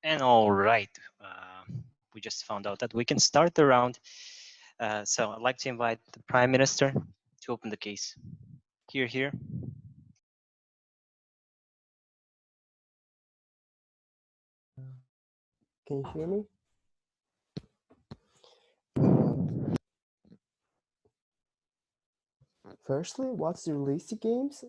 And all right, we just found out that we can start the round. So I'd like to invite the Prime Minister to open the case. Here. Can you hear me? Firstly, what's realistic games?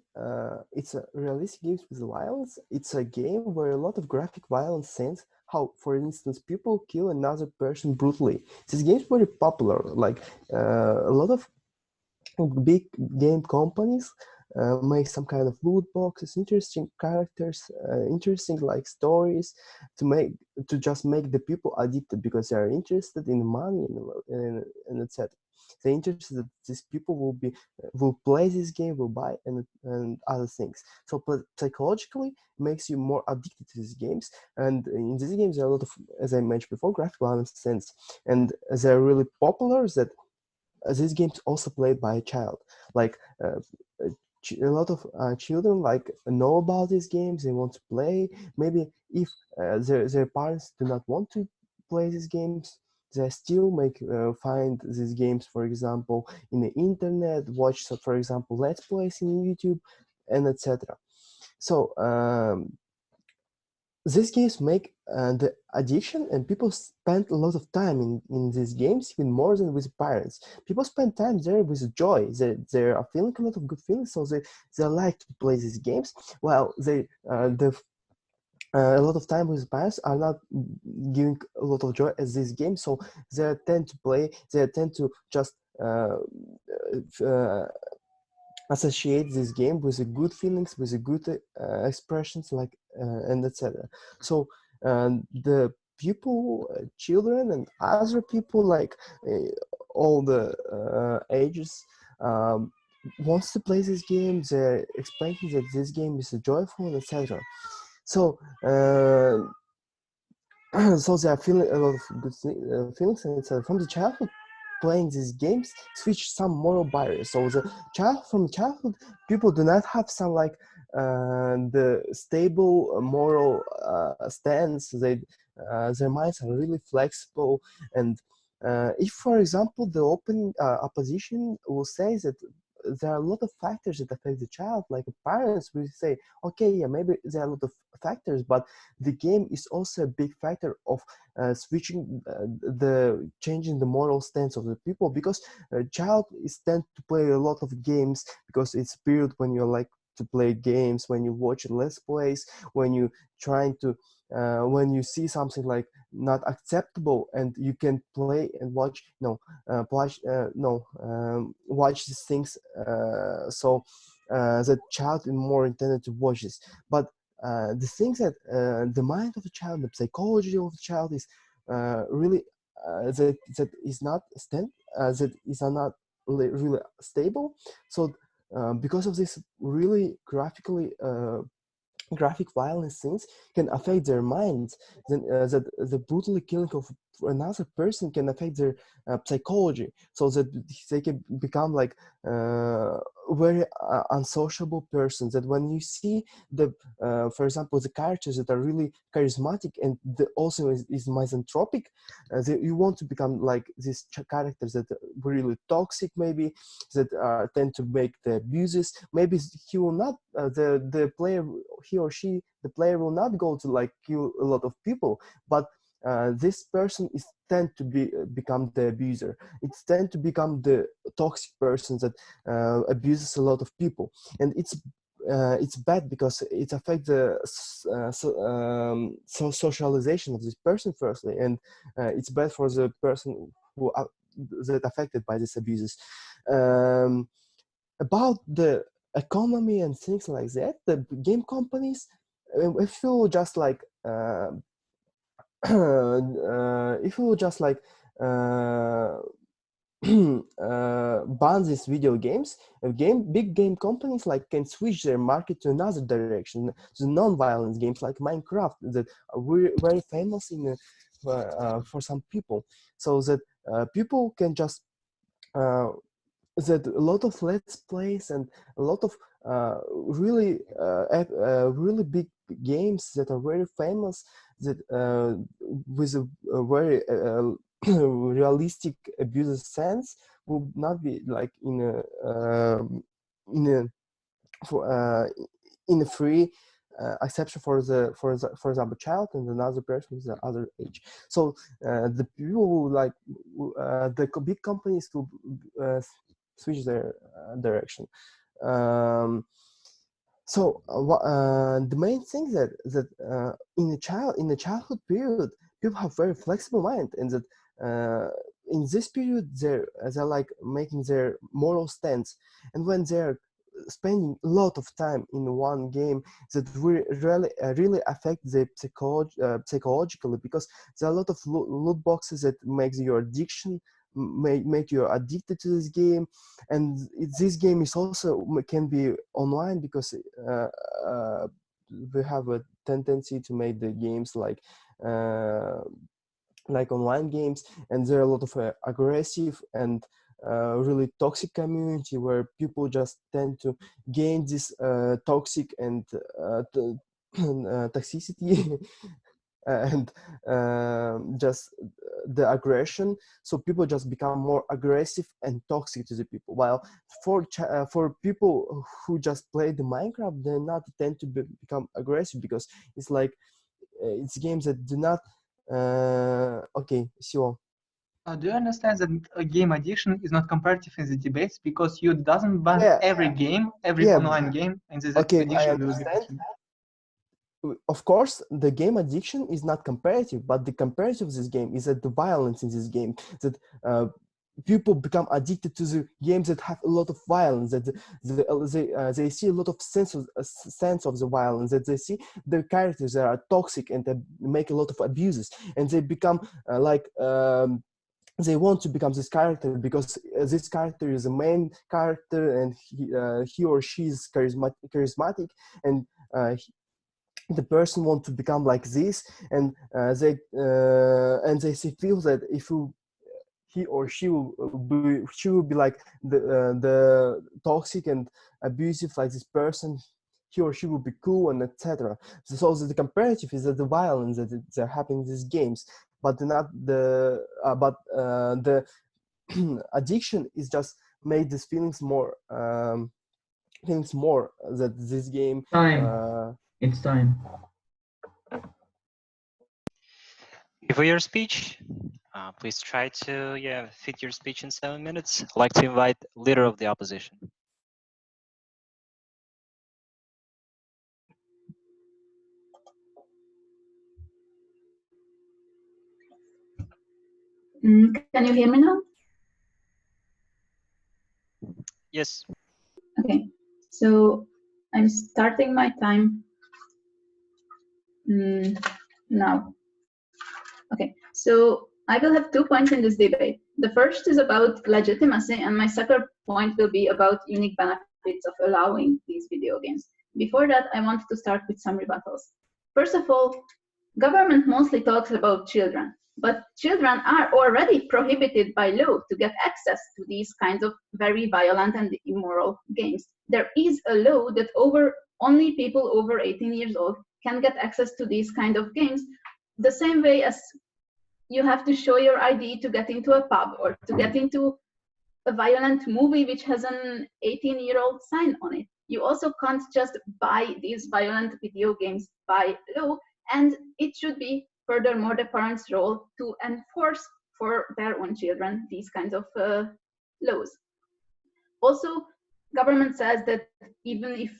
It's a realistic games with violence. It's a game where a lot of graphic violence scenes, how, for instance, people kill another person brutally. These games were very popular. Like a lot of big game companies make some kind of loot boxes, interesting characters, interesting like stories to just make the people addicted because they are interested in money and etc. They're interested that these people will play this game, will buy and other things. So psychologically makes you more addicted to these games. And in these games there are a lot of, as I mentioned before, graphic violence sense, and they're really popular that these games also played by a child. Like a lot of children like know about these games, they want to play. Maybe if their parents do not want to play these games, they still find these games, for example, in the internet, watch, so for example, let's plays in YouTube and etc. So these games make the addiction, and people spend a lot of time in these games, even more than with parents. People spend time there with joy. They are feeling a lot of good feelings, so they like to play these games, while a lot of time with parents are not giving a lot of joy as this game, so they tend to play, they tend to just associate this game with the good feelings, with the good expressions, like and etc. So the people, children, and other people, like all the ages, wants to play this game. They're explaining that this game is joyful, etc. So so they are feeling a lot of good feelings, and etc. From the childhood, playing these games switch some moral barriers. So from childhood, people do not have some like the stable moral stance. Their minds are really flexible, and if, for example, the open opposition will say that there are a lot of factors that affect the child, like parents will say, okay, yeah, maybe there are a lot of factors, but the game is also a big factor of changing the moral stance of the people, because a child is tend to play a lot of games because it's a period when you're like to play games, when you watch let's plays, when you trying to when you see something like not acceptable, and you can play and watch watch these things, so the child is more intended to watch this. But the things that the mind of the child, the psychology of the child is really that is not really stable. So because of this really graphic violence scenes can affect their minds, then that the brutally killing of another person can affect their psychology, so that they can become like very unsociable persons. That when you see for example, the characters that are really charismatic and also is misanthropic, you want to become like these characters that are really toxic, maybe that tend to make the abuses. Maybe he will not the player, he or she, the player will not go to like kill a lot of people, but this person is tend to become the abuser. It's tend to become the toxic person that abuses a lot of people, and it's bad because it affects the socialization of this person firstly, and it's bad for the person who that affected by these abuses. About the economy and things like that, the game companies, if you just like if you just like ban these video games, big game companies like can switch their market to another direction, to non-violence games like Minecraft that are very famous for some people, so that people can just that a lot of let's plays and a lot of really big games that are very famous that with a very realistic abuser sense would not be like in a free exception for for example child and another person with the other age. So the people who like the big companies will switch their direction. So the main thing that in the childhood period, people have very flexible mind, and that in this period they're like making their moral stance, and when they're spending a lot of time in one game, that really affect the psychologically, because there are a lot of loot boxes that makes your addiction make you addicted to this game, and this game is also can be online, because we have a tendency to make the games like online games, and there are a lot of aggressive and really toxic community where people just tend to gain this toxic and toxicity and just the aggression. So people just become more aggressive and toxic to the people, while for people who just play the Minecraft, they not tend to become aggressive, because it's like it's games that do not okay, so Do you understand that a game addiction is not comparative in the debates, because you doesn't ban every game, every online game, and this okay, I addiction will be understand. continued? Of course, the game addiction is not comparative, but the comparative of this game is that the violence in this game, that people become addicted to the games that have a lot of violence, that they see a lot of sense of the violence, that they see the characters that are toxic and that make a lot of abuses, and they become they want to become this character, because this character is a main character, and he or she is charismatic, and the person wants to become like this, and they feel that if he or she will be like the toxic and abusive like this person, he or she will be cool, and etc. So the comparative is that the violence that happen in these games, but not the addiction is just made these feelings more that this game It's time. For your speech, please try to fit your speech in 7 minutes. I'd like to invite leader of the opposition. Can you hear me now? Yes. Okay, so I'm starting my time now. Okay, so I will have 2 points in this debate. The first is about legitimacy, and my second point will be about unique benefits of allowing these video games. Before that, I want to start with some rebuttals. First of all, government mostly talks about children, but children are already prohibited by law to get access to these kinds of very violent and immoral games. There is a law that only people over 18 years old can get access to these kind of games, the same way as you have to show your ID to get into a pub or to get into a violent movie which has an 18-year-old sign on it. You also can't just buy these violent video games by law, and it should be furthermore the parents' role to enforce for their own children these kinds of laws. Also, government says that even if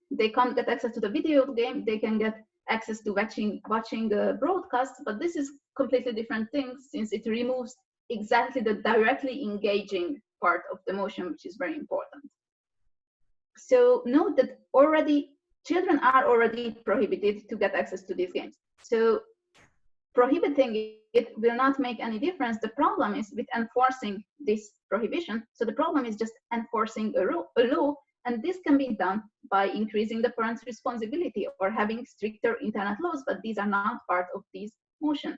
they can't get access to the video game, they can get access to watching the broadcast, but this is completely different thing, since it removes exactly the directly engaging part of the motion, which is very important. So note that children are already prohibited to get access to these games. So prohibiting it will not make any difference. The problem is with enforcing this prohibition. So the problem is just enforcing a law, and this can be done by increasing the parents' responsibility or having stricter internet laws, but these are not part of this motion.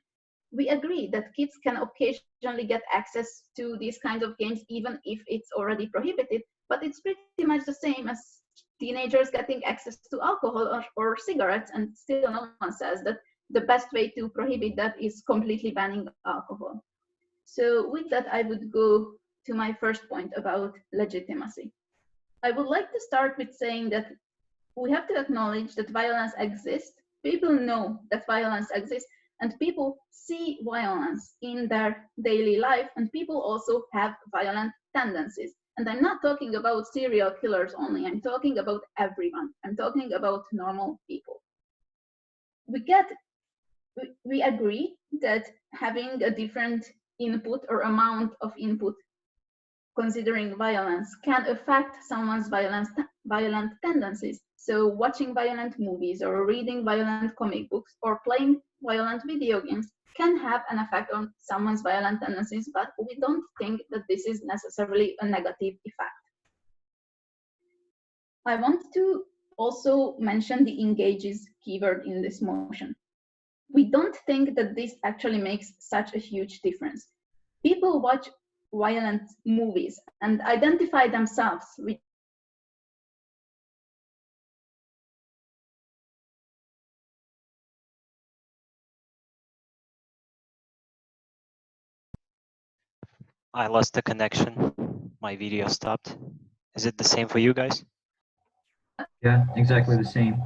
We agree that kids can occasionally get access to these kinds of games even if it's already prohibited, but it's pretty much the same as teenagers getting access to alcohol or cigarettes, and still no one says that the best way to prohibit that is completely banning alcohol. So with that, I would go to my first point about legitimacy. I would like to start with saying that we have to acknowledge that violence exists. People know that violence exists, and people see violence in their daily life, and people also have violent tendencies. And I'm not talking about serial killers only, I'm talking about everyone. I'm talking about normal people. We agree that having a different input or amount of input considering violence can affect someone's violent tendencies. So watching violent movies or reading violent comic books or playing violent video games can have an effect on someone's violent tendencies, but we don't think that this is necessarily a negative effect. I want to also mention the engages keyword in this motion. We don't think that this actually makes such a huge difference. People watch violent movies and identify themselves with I lost the connection. My video stopped. Is it the same for you guys? Yeah, exactly the same.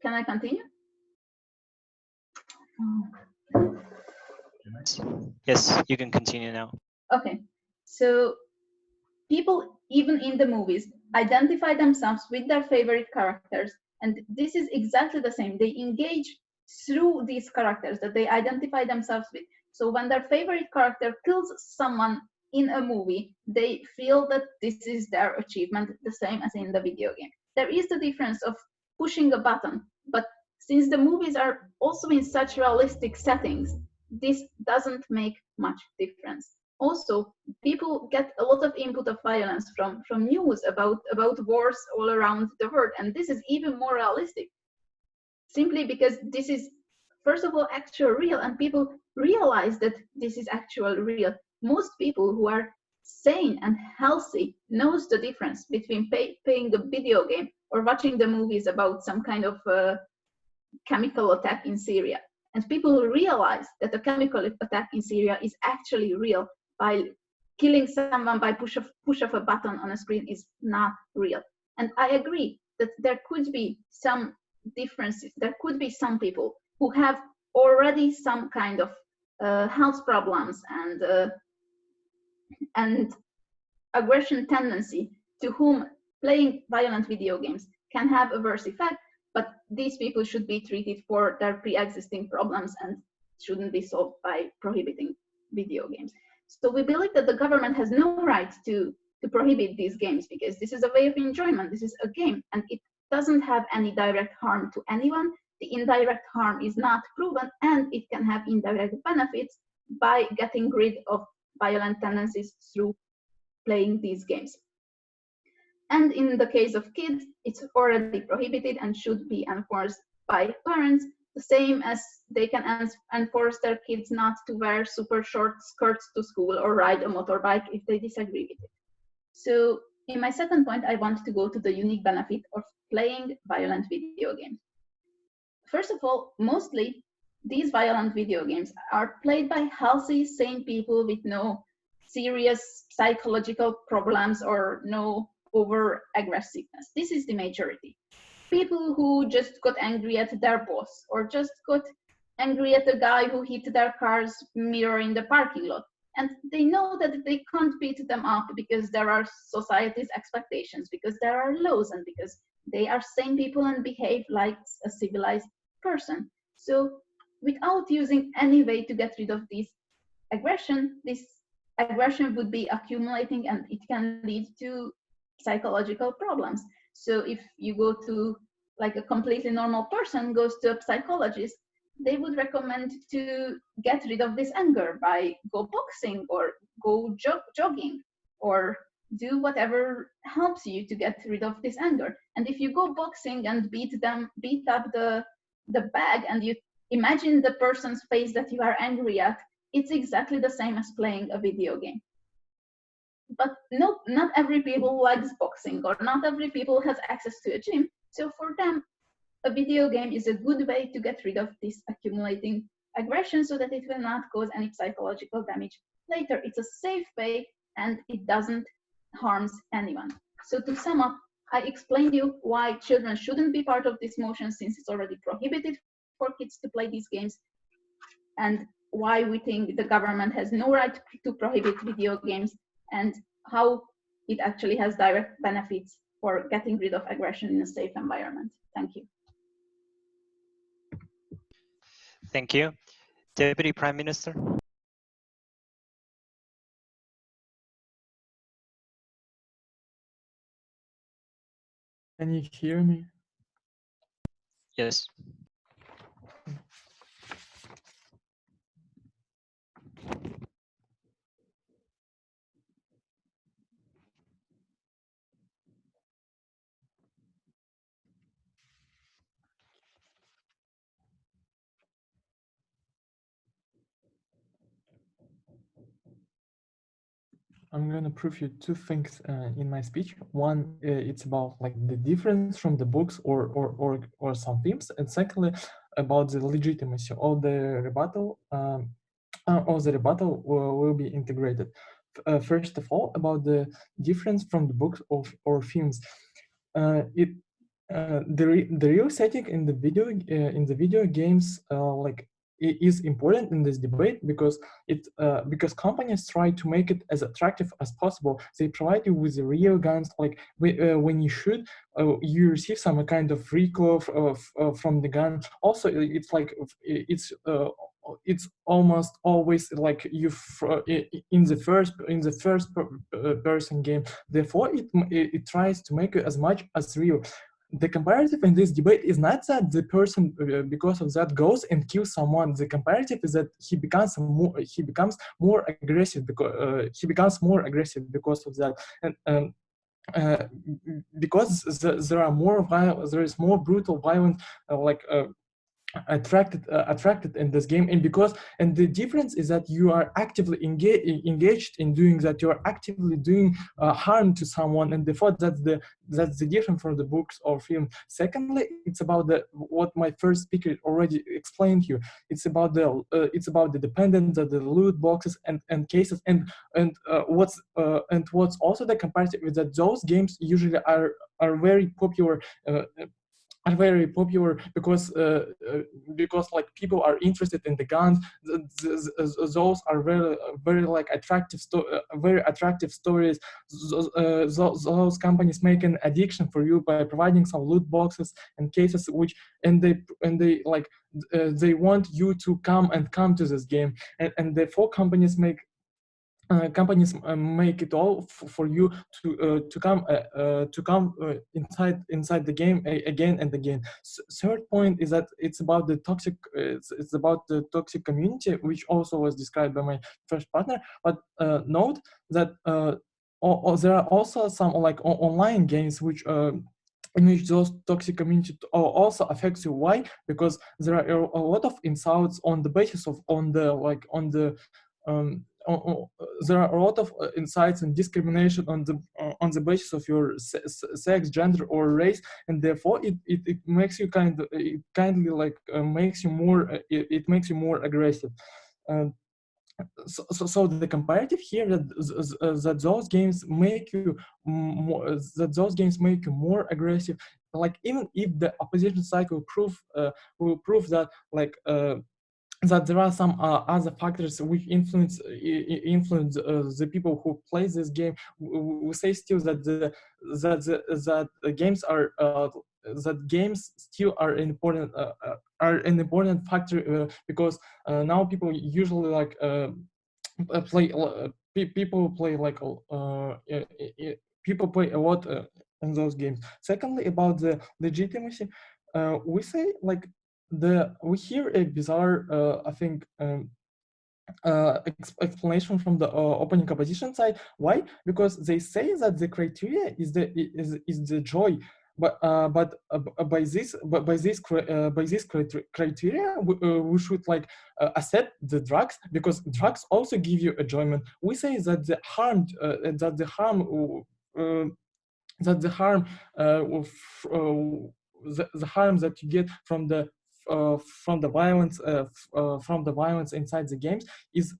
Can I continue? Yes, you can continue now. Okay, so people, even in the movies, identify themselves with their favorite characters, and this is exactly the same. They engage through these characters that they identify themselves with. So when their favorite character kills someone in a movie, they feel that this is their achievement, the same as in the video game. There is the difference of pushing a button, but since the movies are also in such realistic settings, this doesn't make much difference. Also, people get a lot of input of violence from news about wars all around the world, and this is even more realistic, simply because this is, first of all, actual real, and people realize that this is actual real. Most people who are sane and healthy knows the difference between playing a video game or watching the movies about some kind of chemical attack in Syria. And people realize that a chemical attack in Syria is actually real, while killing someone by push of a button on a screen is not real. And I agree that there could be some differences. There could be some people who have already some kind of health problems and aggression tendency, to whom playing violent video games can have a worse effect, but these people should be treated for their pre-existing problems and shouldn't be solved by prohibiting video games. So we believe that the government has no right to prohibit these games, because this is a way of enjoyment. This is a game, and it doesn't have any direct harm to anyone. The indirect harm is not proven, and it can have indirect benefits by getting rid of violent tendencies through playing these games. And in the case of kids, it's already prohibited and should be enforced by parents, the same as they can enforce their kids not to wear super short skirts to school or ride a motorbike if they disagree with it. So in my second point, I want to go to the unique benefit of playing violent video games. First of all, mostly these violent video games are played by healthy, sane people with no serious psychological problems or no over aggressiveness. This is the majority. People who just got angry at their boss, or just got angry at the guy who hit their car's mirror in the parking lot. And they know that they can't beat them up because there are society's expectations, because there are laws, and because they are sane people and behave like a civilized person. So without using any way to get rid of this aggression would be accumulating, and it can lead to psychological problems. So if you go to, like, a completely normal person goes to a psychologist, they would recommend to get rid of this anger by go boxing or go jogging or do whatever helps you to get rid of this anger. And if you go boxing and beat up the bag, and you imagine the person's face that you are angry at, it's exactly the same as playing a video game. But no, not every people likes boxing, or not every people has access to a gym. So for them, a video game is a good way to get rid of this accumulating aggression so that it will not cause any psychological damage later. It's a safe way and it doesn't harm anyone. So to sum up, I explained you why children shouldn't be part of this motion since it's already prohibited for kids to play these games, and why we think the government has no right to prohibit video games, and how it actually has direct benefits for getting rid of aggression in a safe environment. Thank you. Thank you. Deputy Prime Minister. Can you hear me? Yes. I'm going to prove you two things in my speech. One, it's about like the difference from the books or some films, and secondly, about the legitimacy of the rebuttal. Will be integrated. First of all, about the difference from the books or films. The real setting in the video games is important in this debate because companies try to make it as attractive as possible. They provide you with the real guns, like when you shoot, you receive some kind of recoil from the gun. Also, it's like it's almost always like you in the first person game. Therefore, it tries to make it as much as real. The comparative in this debate is not that the person because of that goes and kills someone. The comparative is that he becomes more aggressive because because of that, and because there is more brutal violence attracted in this game, and the difference is that you are actively engaged in doing that. You are actively doing harm to someone, and therefore that's the difference from the books or film. Secondly, it's about what my first speaker already explained you. It's about the dependence of the loot boxes and cases, and what's also the comparative is that those games usually are very popular. Are very popular because like people are interested in the guns. Those are very like very attractive stories. Those companies make an addiction for you by providing some loot boxes and cases, and they like they want you to come to this game, and therefore companies make it all for you to come inside the game again and again. Third point is that it's about the toxic community, which also was described by my first partner. But note that there are also some like online games in which those toxic community also affects you. Why? Because there are a lot of insults on the basis of there are a lot of insights and discrimination on the basis of your sex, gender, or race, and therefore it makes you makes you more aggressive. So the comparative here that those games make you more aggressive. Like even if the opposition side will prove that that there are some other factors which influence the people who play this game, we say still that the games are that games still are an important factor because now people usually like people play a lot in those games. Secondly, about the legitimacy, we say like we hear a bizarre I think explanation from the opening opposition side. Why? Because they say that the criteria is the joy, but by this criteria we should like accept the drugs, because drugs also give you enjoyment. We say that the harm the harm that you get from the violence inside the games is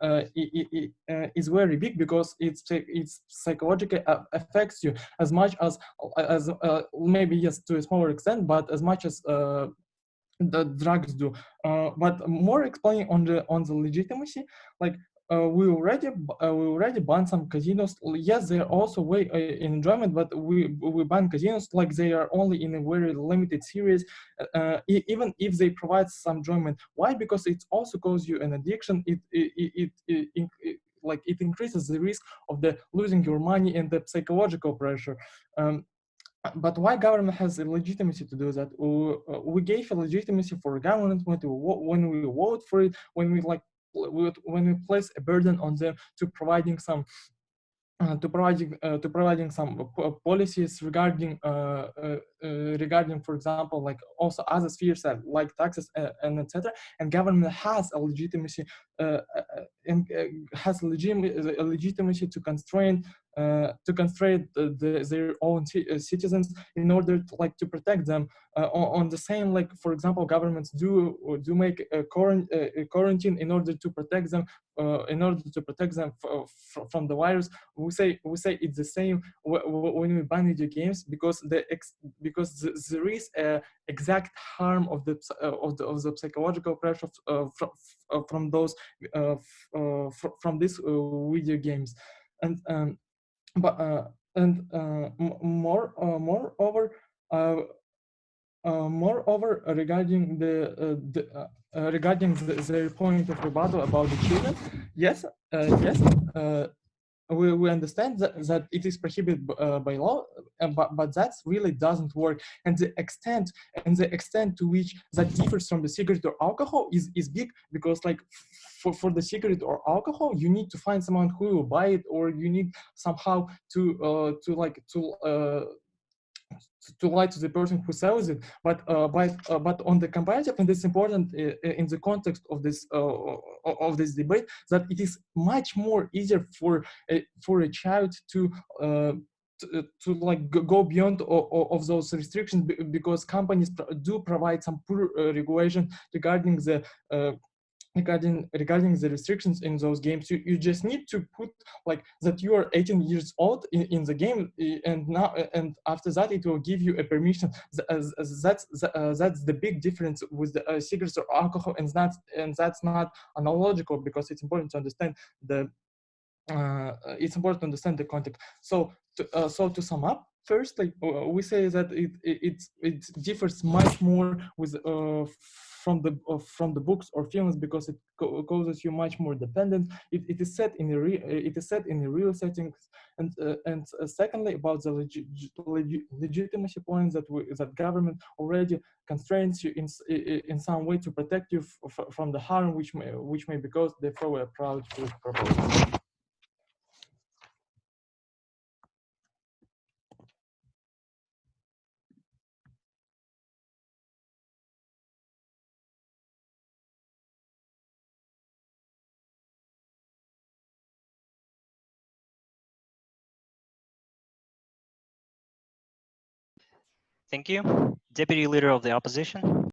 very big, because it's psychologically affects you as much as maybe yes to a smaller extent, but as much as the drugs do. But more explaining on the legitimacy, like we already banned some casinos. Yes, they are also way in enjoyment, but we ban casinos like they are only in a very limited series, even if they provide some enjoyment. Why? Because it also causes you an addiction. Like it increases the risk of the losing your money and the psychological pressure. But why government has a legitimacy to do that? We gave a legitimacy for government when we vote for it, when we place a burden on them to providing some some policies regarding for example, like also other spheres like taxes and etc. And government has a legitimacy and has a legitimacy to constrain their own citizens in order to protect them on the same, like for example, governments do make a quarantine in order to protect them from the virus. We say it's the same when we ban video games, because there is a exact harm of the psychological pressure from those from these video games. And moreover, regarding the point of rebuttal about the children, yes, we understand that it is prohibited by law, but that really doesn't work. And the extent to which that differs from the cigarette or alcohol is big, because like for the cigarette or alcohol, you need to find someone who will buy it, or you need somehow to lie to the person who sells it. But on the comparative, and it's important in the context of this debate, that it is much more easier for a child to go beyond of those restrictions, because companies do provide some poor regulation regarding the regarding the restrictions in those games. You just need to put like that you are 18 years old in the game, and after that it will give you a permission. That's the big difference with the cigarettes or alcohol, and that's not analogical, because it's important to understand the context. So to sum up, firstly, we say that it differs much more with from the books or films, because it causes you much more dependent. It is set in a real settings. And secondly, about the legitimacy points, that government already constrains you in some way to protect you from the harm which may be caused. Therefore, we are proud to propose. Thank you. Deputy Leader of the Opposition.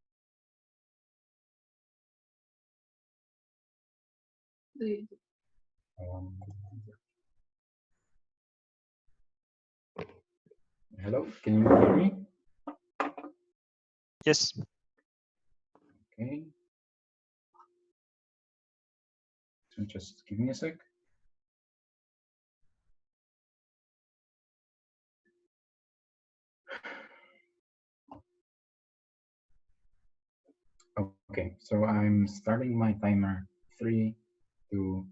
Hello, can you hear me? Yes. Okay. So just give me a sec. Okay, so I'm starting my timer. 3, 2,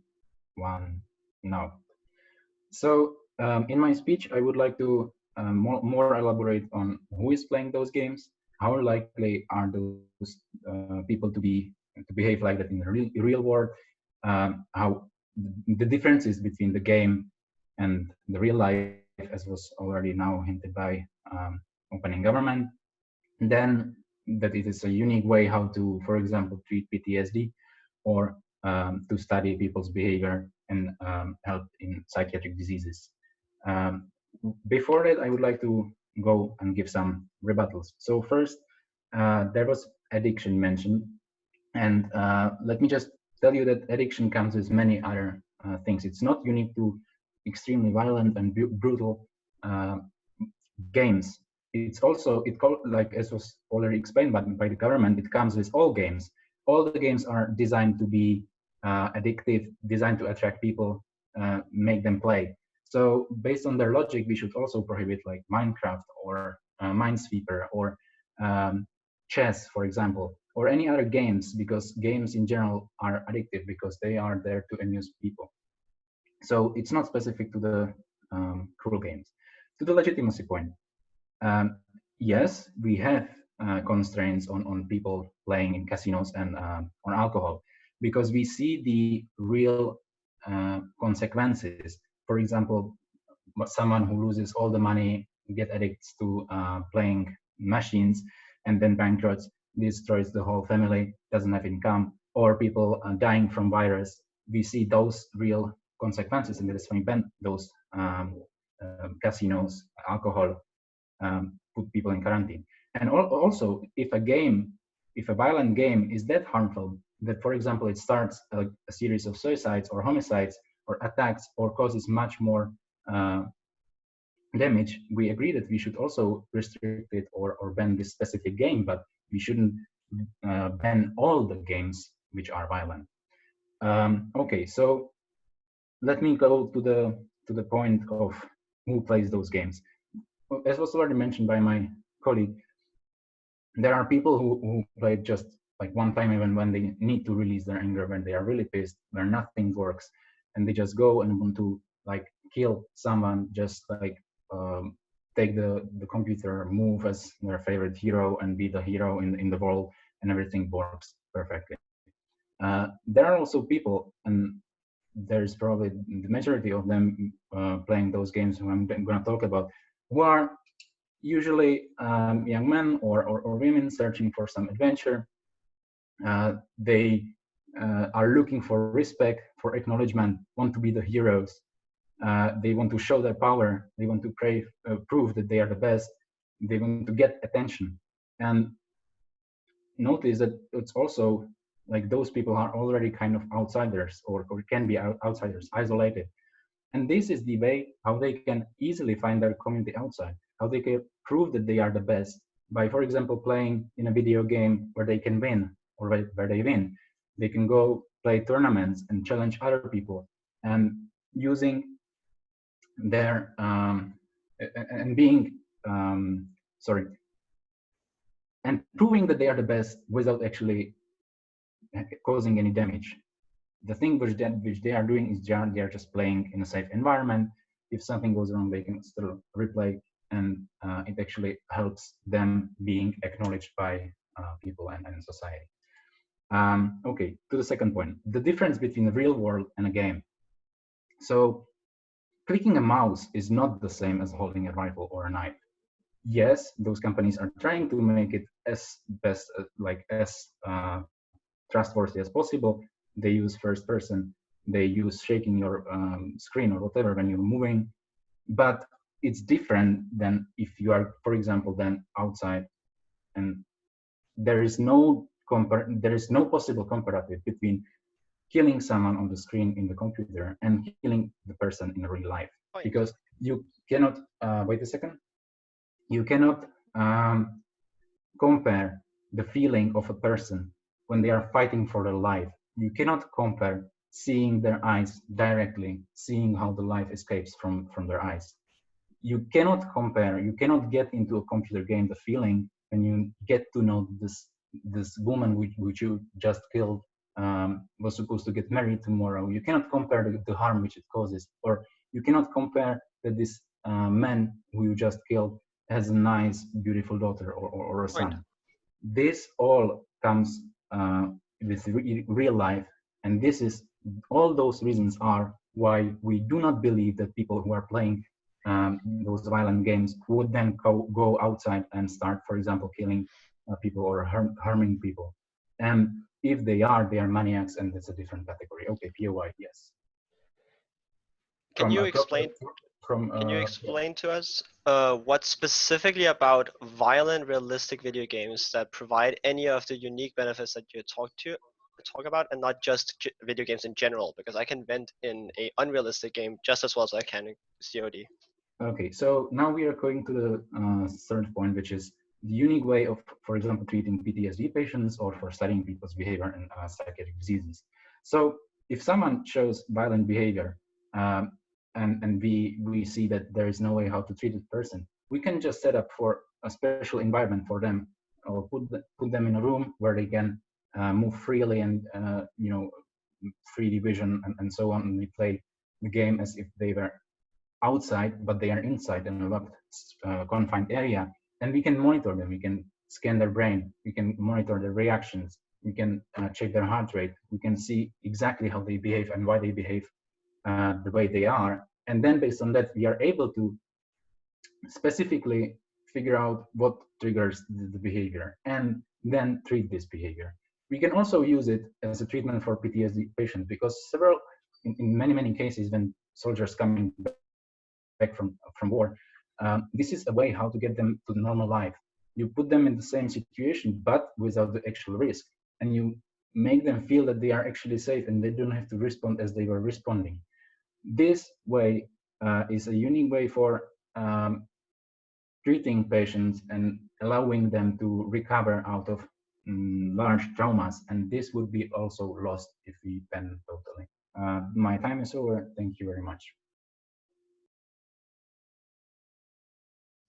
1, now. So in my speech, I would like to more elaborate on who is playing those games, how likely are those people to behave like that in the real world, how the differences between the game and the real life, as was already now hinted by opening government. And then that it is a unique way how to, for example, treat PTSD, or to study people's behavior and help in psychiatric diseases. Before that, I would like to go and give some rebuttals. So first, there was addiction mentioned, and let me just tell you that addiction comes with many other things. It's not unique to extremely violent and brutal games. It's also, like as was already explained by the government, it comes with all games. All the games are designed to be addictive, designed to attract people, make them play. So based on their logic, we should also prohibit like Minecraft or Minesweeper or chess, for example, or any other games, because games in general are addictive because they are there to amuse people. So it's not specific to the cruel games. To the legitimacy point, yes, we have constraints on people playing in casinos and on alcohol, because we see the real consequences. For example, someone who loses all the money, get addicted to playing machines, and then bankrupts, destroys the whole family, doesn't have income, or people dying from virus. We see those real consequences, and that is why we ban those casinos, alcohol, put people in quarantine. And also, if a violent game is that harmful that, for example, it starts a series of suicides or homicides or attacks or causes much more damage, we agree that we should also restrict it or ban this specific game, but we shouldn't ban all the games which are violent. Okay, so let me go to the point of who plays those games. As was already mentioned by my colleague, there are people who play just like one time, even when they need to release their anger, when they are really pissed, where nothing works, and they just go and want to like kill someone, just like take the computer, move as their favorite hero and be the hero in the world, and everything works perfectly. There are also people, and there's probably the majority of them playing those games who I'm going to talk about, who are usually young men or women searching for some adventure. They are looking for respect, for acknowledgement, want to be the heroes. They want to show their power. They want to prove that they are the best. They want to get attention. And notice that it's also like those people are already kind of outsiders or can be outsiders, isolated. And this is the way how they can easily find their community outside, how they can prove that they are the best by, for example, playing in a video game where they can win or where they win. They can go play tournaments and challenge other people, and using their and being and proving that they are the best without actually causing any damage. The thing which they are doing is they are just playing in a safe environment. If something goes wrong, they can still replay, and it actually helps them being acknowledged by people and society. Okay, to the second point, the difference between the real world and a game. So clicking a mouse is not the same as holding a rifle or a knife. Yes, those companies are trying to make it as best, trustworthy as possible. They use first person, they use shaking your screen or whatever when you're moving, but it's different than if you are, for example, then outside, and there is no possible comparative between killing someone on the screen in the computer and killing the person in real life, because you cannot wait a second. You cannot compare the feeling of a person when they are fighting for their life. You cannot compare seeing their eyes directly, seeing how the life escapes from their eyes. You cannot compare, you cannot get into a computer game the feeling when you get to know this woman which you just killed was supposed to get married tomorrow. You cannot compare the harm which it causes, or you cannot compare that this man who you just killed has a nice, beautiful daughter or a son. This all comes with real life, and this is all those reasons are why we do not believe that people who are playing those violent games would then go outside and start, for example, killing people or harming people. And if they are maniacs, and that's a different category. Okay, POI, yes. Can you explain? from. Can you explain to us what specifically about violent, realistic video games that provide any of the unique benefits that you talk about, and not just video games in general? Because I can vent in a unrealistic game just as well as I can in COD. Okay, so now we are going to the third point, which is the unique way of, for example, treating PTSD patients or for studying people's behavior in psychiatric diseases. So if someone shows violent behavior and we see that there is no way how to treat this person, we can just set up for a special environment for them, or put them in a room where they can move freely and you know, 3D vision and so on, and we play the game as if they were outside, but they are inside in a locked, confined area, and we can monitor them. We can scan their brain. We can monitor their reactions. We can check their heart rate. We can see exactly how they behave and why they behave the way they are. And then based on that, we are able to specifically figure out what triggers the behavior and then treat this behavior. We can also use it as a treatment for PTSD patients, because in many cases, when soldiers coming back from war, this is a way how to get them to normal life. You put them in the same situation, but without the actual risk, and you make them feel that they are actually safe and they don't have to respond as they were responding. This way is a unique way for treating patients and allowing them to recover out of large traumas, and this would be also lost if we ban totally. My time is over. Thank you very much.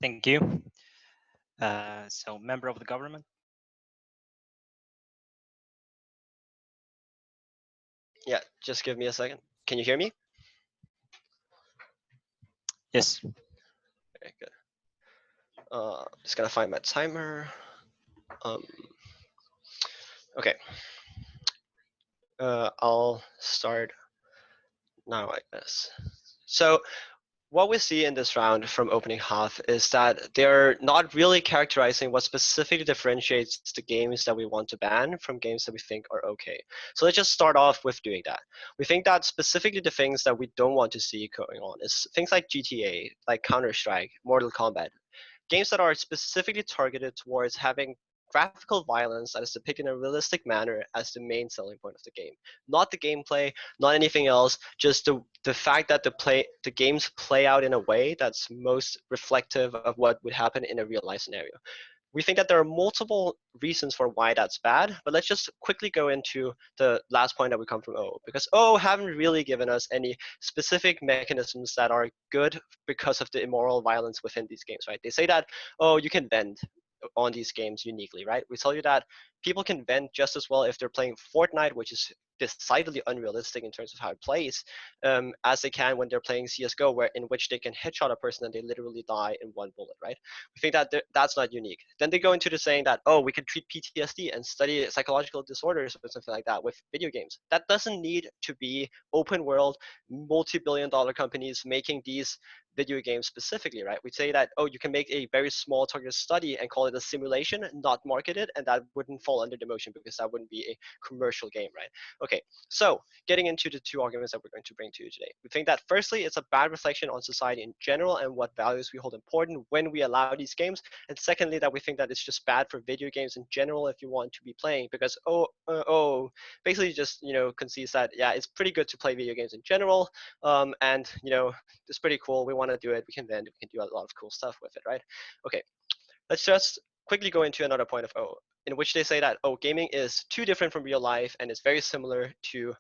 Thank you. So, member of the government. Yeah, just give me a second. Can you hear me? Yes. Okay, good. Just gotta find my timer. Okay. I'll start now, I guess. So what we see in this round from opening half is that they're not really characterizing what specifically differentiates the games that we want to ban from games that we think are okay. So let's just start off with doing that. We think that specifically the things that we don't want to see going on is things like GTA, like Counter-Strike, Mortal Kombat, games that are specifically targeted towards having graphical violence that is depicted in a realistic manner as the main selling point of the game. Not the gameplay, not anything else, just the fact that the games play out in a way that's most reflective of what would happen in a real life scenario. We think that there are multiple reasons for why that's bad, but let's just quickly go into the last point that we come from O, because O haven't really given us any specific mechanisms that are good because of the immoral violence within these games, right? They say that, oh, you can bend on these games uniquely, right? We tell you that people can vent just as well if they're playing Fortnite, which is decidedly unrealistic in terms of how it plays, as they can when they're playing CSGO, in which they can headshot a person and they literally die in one bullet, right? We think that that's not unique. Then they go into the saying that, oh, we can treat PTSD and study psychological disorders or something like that with video games. That doesn't need to be open world, multi-billion-dollar companies making these video games specifically, right? We say that, oh, you can make a very small targeted study and call it a simulation, not market it, and that wouldn't fall under the motion because that wouldn't be a commercial game, right? Okay, so getting into the two arguments that we're going to bring to you today. We think that firstly, it's a bad reflection on society in general and what values we hold important when we allow these games. And secondly, that we think that it's just bad for video games in general if you want to be playing, because basically just, you know, concedes that, yeah, it's pretty good to play video games in general, and, you know, it's pretty cool. We want to do it. We can vent. We can do a lot of cool stuff with it, right? Okay, let's just quickly go into another point of O, in which they say that, oh, gaming is too different from real life and it's very similar to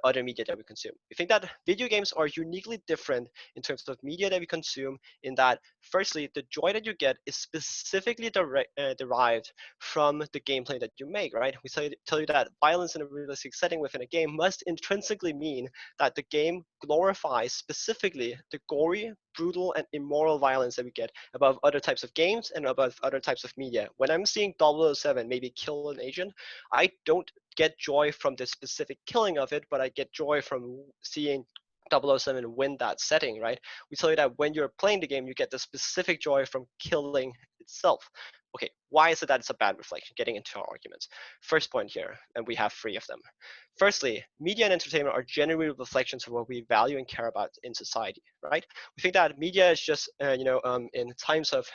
other media that we consume. We think that video games are uniquely different in terms of media that we consume, in that, firstly, the joy that you get is specifically derived from the gameplay that you make, right? We tell you that violence in a realistic setting within a game must intrinsically mean that the game glorifies specifically the gory, brutal, and immoral violence that we get above other types of games and above other types of media. When I'm seeing 007 maybe kill an agent, I don't get joy from the specific killing of it, but I get joy from seeing 007 win that setting, right? We tell you that when you're playing the game, you get the specific joy from killing itself. Okay, Why is it that it's a bad reflection? Getting into our arguments. First point here, and we have 3 of them. Firstly, media and entertainment are generally reflections of what we value and care about in society, right? We think that media is just, in times of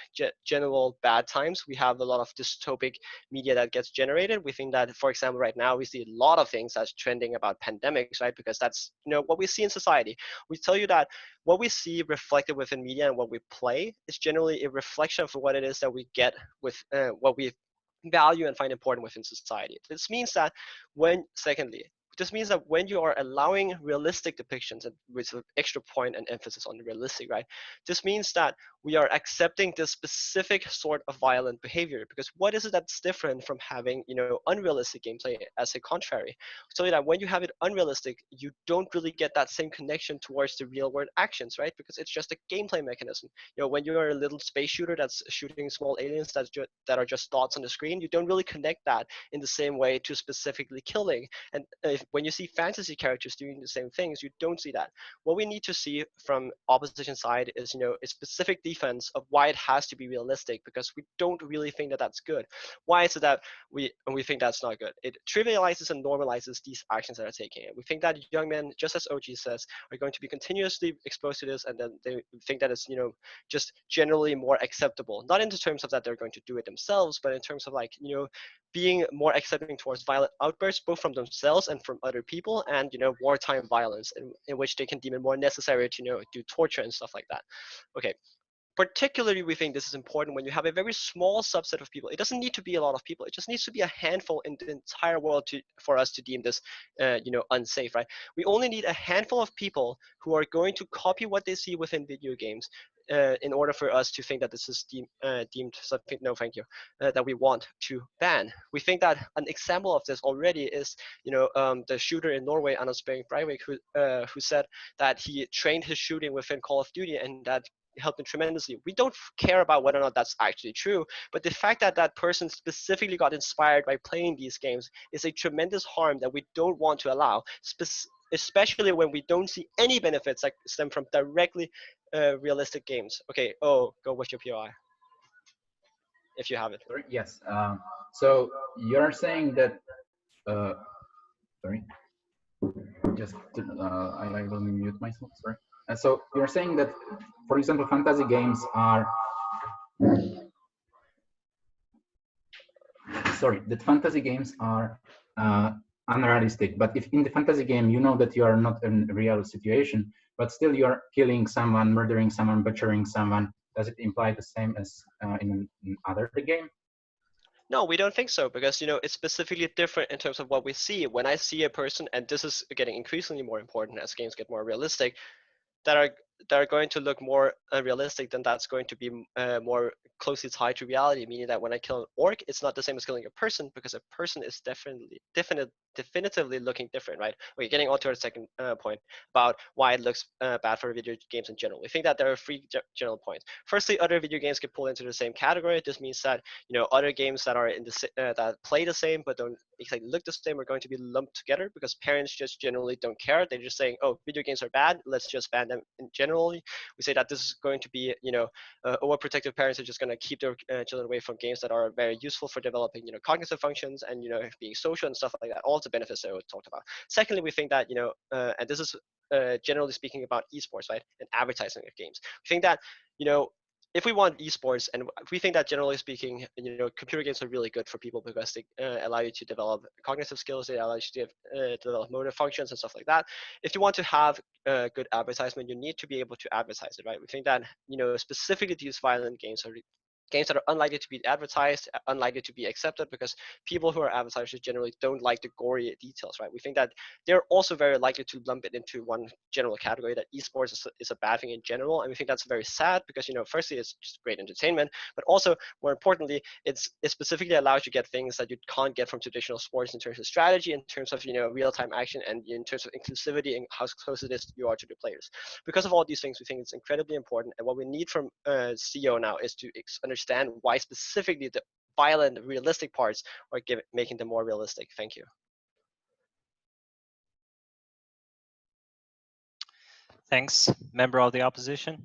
general bad times, we have a lot of dystopic media that gets generated. We think that, for example, right now we see a lot of things that's trending about pandemics, right? Because that's, what we see in society. We tell you that what we see reflected within media and what we play is generally a reflection of what it is that we get with what we value and find important within society. This means that this means that when you are allowing realistic depictions, and with an extra point and emphasis on the realistic, right? This means that we are accepting this specific sort of violent behavior, because what is it that's different from having, unrealistic gameplay as a contrary? So that when you have it unrealistic, you don't really get that same connection towards the real world actions, right? Because it's just a gameplay mechanism. When you're a little space shooter that's shooting small aliens that are just dots on the screen, you don't really connect that in the same way to specifically killing. And when you see fantasy characters doing the same things, you don't see that. What we need to see from opposition side is, a specific defense of why it has to be realistic, because we don't really think that that's good. Why is it that we think that's not good? It trivializes and normalizes these actions that are taken. We think that young men, just as OG says, are going to be continuously exposed to this, and then they think that it's, just generally more acceptable. Not in the terms of that they're going to do it themselves, but in terms of being more accepting towards violent outbursts, both from themselves and from other people, and wartime violence, in which they can deem it more necessary to do torture and stuff like that. Okay. Particularly, we think this is important when you have a very small subset of people. It doesn't need to be a lot of people. It just needs to be a handful in the entire world for us to deem this, unsafe, right? We only need a handful of people who are going to copy what they see within video games in order for us to think that this is deemed something, no thank you, that we want to ban. We think that an example of this already is, the shooter in Norway, Anders Breivik, who said that he trained his shooting within Call of Duty, and that helped him tremendously. We don't care about whether or not that's actually true, but the fact that that person specifically got inspired by playing these games is a tremendous harm that we don't want to allow, especially when we don't see any benefits that stem from directly realistic games. Okay, go with your POI, if you have it. Sorry, yes. So you're saying that, sorry, just I will mute myself, sorry. So you're saying that, for example, fantasy games are, unrealistic. But if in the fantasy game you know that you are not in a real situation, but still you are killing someone, murdering someone, butchering someone, does it imply the same as in other game? No, we don't think so, because it's specifically different in terms of what we see. When I see a person, and this is getting increasingly more important as games get more realistic, that are going to look more realistic, then that's going to be more closely tied to reality, meaning that when I kill an orc, it's not the same as killing a person, because a person is definitively looking different, right? Okay, getting on to our second point about why it looks bad for video games in general. We think that there are 3 general points. Firstly, other video games get pulled into the same category. This means that other games that are in the that play the same but don't exactly look the same are going to be lumped together, because parents just generally don't care. They're just saying, oh, video games are bad, let's just ban them in general. We say that this is going to be, overprotective parents are just going to keep their children away from games that are very useful for developing, cognitive functions and, being social and stuff like that. All the benefits that we talked about. Secondly, we think that, and this is generally speaking about esports, right, and advertising of games. We think that, if we want esports, and we think that generally speaking, computer games are really good for people, because they allow you to develop cognitive skills, they allow you to develop motor functions and stuff like that. If you want to have good advertisement, you need to be able to advertise it, right? We think that, specifically these violent games are games that are unlikely to be advertised, unlikely to be accepted, because people who are advertisers generally don't like the gory details, right? We think that they're also very likely to lump it into one general category, that esports is a bad thing in general. And we think that's very sad, because, firstly, it's just great entertainment, but also, more importantly, it specifically allows you to get things that you can't get from traditional sports in terms of strategy, in terms of, real-time action, and in terms of inclusivity and how close it is you are to the players. Because of all these things, we think it's incredibly important. And what we need from CEO now is to understand why specifically the violent, realistic parts are making them more realistic. Thank you. Thanks, member of the opposition.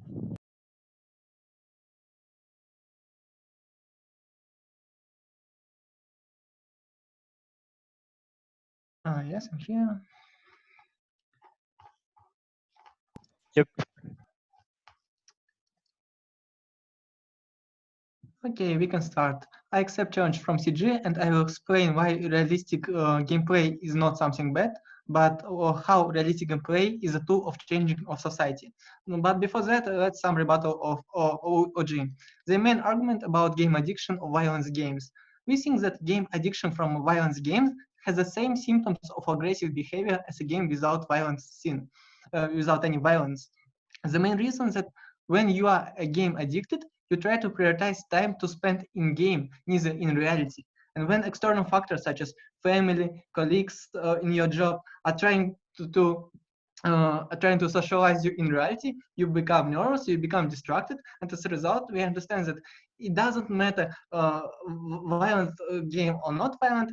Yes, I'm here. Yep. Okay, we can start. I accept challenge from CG, and I will explain why realistic gameplay is not something bad, but how realistic gameplay is a tool of changing of society. But before that, let's some rebuttal of OG. The main argument about game addiction or violence games. We think that game addiction from violence games has the same symptoms of aggressive behavior as a game without violence scene, without any violence. The main reason that when you are a game addicted, you try to prioritize time to spend in game, neither in reality. And when external factors such as family, colleagues in your job are trying to socialize you in reality, you become nervous, you become distracted, and as a result, we understand that it doesn't matter violent game or not violent.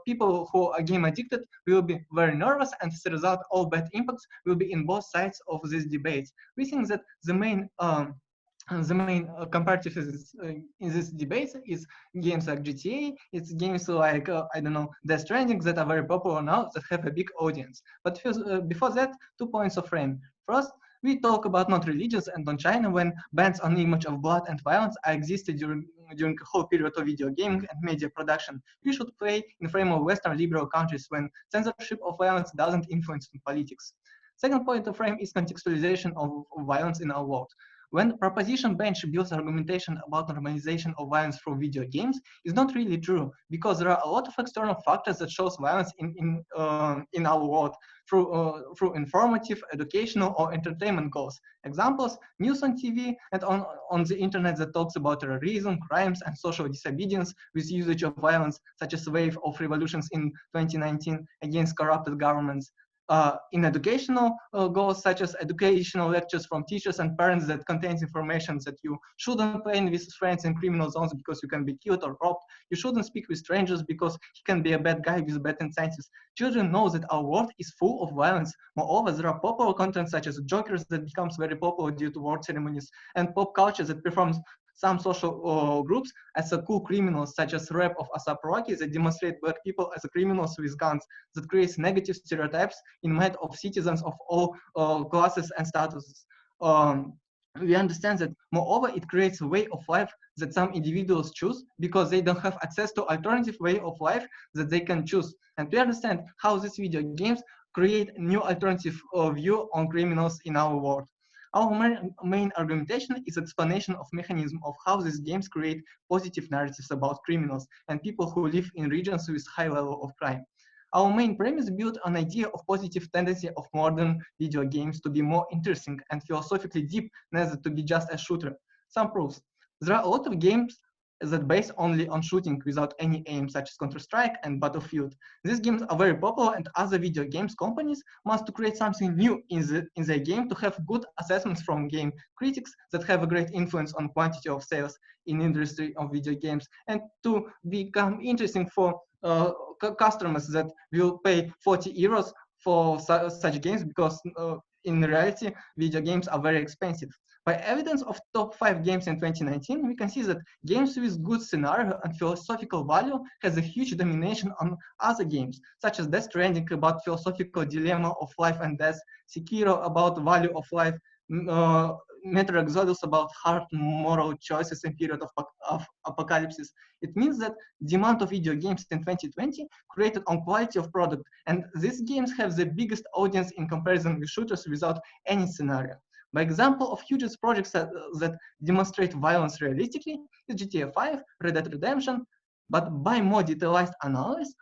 People who are game addicted will be very nervous, and as a result, all bad impacts will be in both sides of this debate. We think that the main comparative in this debate is games like GTA. It's games like I don't know, Death Stranding that are very popular now that have a big audience. But before that, 2 points of frame. First, we talk about not religions and on China when bans on image of blood and violence are existed during the whole period of video gaming and media production. We should play in frame of Western liberal countries when censorship of violence doesn't influence politics. Second point of frame is contextualization of violence in our world. When proposition bench builds argumentation about normalization of violence through video games, is not really true, because there are a lot of external factors that shows violence in our world through informative, educational, or entertainment goals. Examples: news on TV and on the internet that talks about terrorism, crimes, and social disobedience with usage of violence, such as wave of revolutions in 2019 against corrupted governments. In educational goals, such as educational lectures from teachers and parents that contains information that you shouldn't play with friends in criminal zones because you can be killed or robbed. You shouldn't speak with strangers because he can be a bad guy with bad incentives. Children know that our world is full of violence. Moreover, there are popular content such as jokers that becomes very popular due to war ceremonies, and pop culture that performs some social groups as a cool criminals, such as rap of ASAP Rocky that demonstrate black people as criminals with guns, that creates negative stereotypes in mind of citizens of all classes and statuses. We understand that, moreover, it creates a way of life that some individuals choose because they don't have access to alternative way of life that they can choose. And we understand how these video games create new alternative view on criminals in our world. Our main argumentation is explanation of mechanism of how these games create positive narratives about criminals and people who live in regions with high level of crime. Our main premise built on idea of positive tendency of modern video games to be more interesting and philosophically deep, rather to be just a shooter. Some proofs. There are a lot of games that base only on shooting without any aim, such as Counter-Strike and Battlefield. These games are very popular, and other video games companies must to create something new in their game to have good assessments from game critics that have a great influence on quantity of sales in industry of video games, and to become interesting for customers that will pay 40 euros for such games, because in reality, video games are very expensive. By evidence of top 5 games in 2019, we can see that games with good scenario and philosophical value has a huge domination on other games, such as Death Stranding about philosophical dilemma of life and death, Sekiro about value of life, Metro Exodus about hard moral choices in period of apocalypse. It means that demand of video games in 2020 created on quality of product, and these games have the biggest audience in comparison with shooters without any scenario. By example of hugest projects that demonstrate violence realistically is GTA 5, Red Dead Redemption, but by more detailed analysis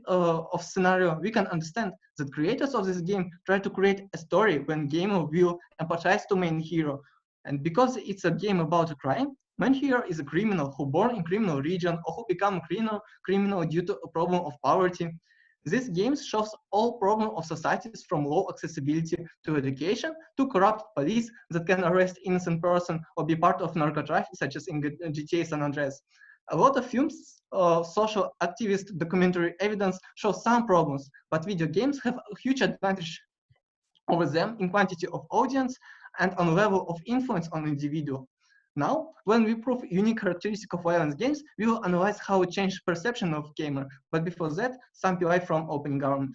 of scenario, we can understand that creators of this game try to create a story when gamer will empathize to main hero. And because it's a game about a crime, main hero is a criminal who born in criminal region or who become criminal due to a problem of poverty. This game shows all problems of societies from low accessibility to education to corrupt police that can arrest innocent person or be part of narco-traffic, such as in GTA San Andreas. A lot of films, social activist documentary evidence show some problems, but video games have a huge advantage over them in quantity of audience and on level of influence on individual. Now, when we prove unique characteristic of violence games, we will analyze how it changed perception of gamer. But before that, some PI from opening government.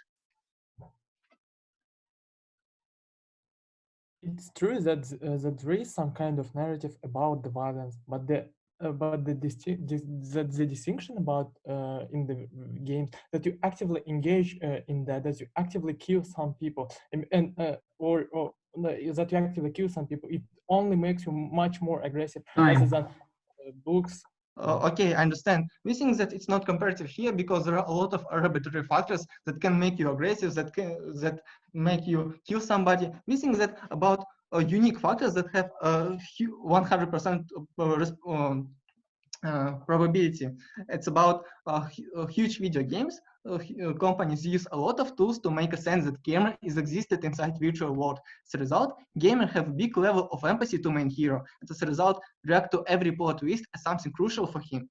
It's true that that there is some kind of narrative about the violence, but the distinction about in the game that you actively engage in that you actively kill some people or no, that you actively kill some people, it only makes you much more aggressive rather than books. Okay, I understand. We think that it's not comparative here because there are a lot of arbitrary factors that can make you aggressive, that make you kill somebody. We think that about unique factors that have 100% probability. It's about huge video games. Companies use a lot of tools to make a sense that gamer is existed inside virtual world. As a result, gamers have a big level of empathy to main hero. And as a result, react to every plot twist as something crucial for him.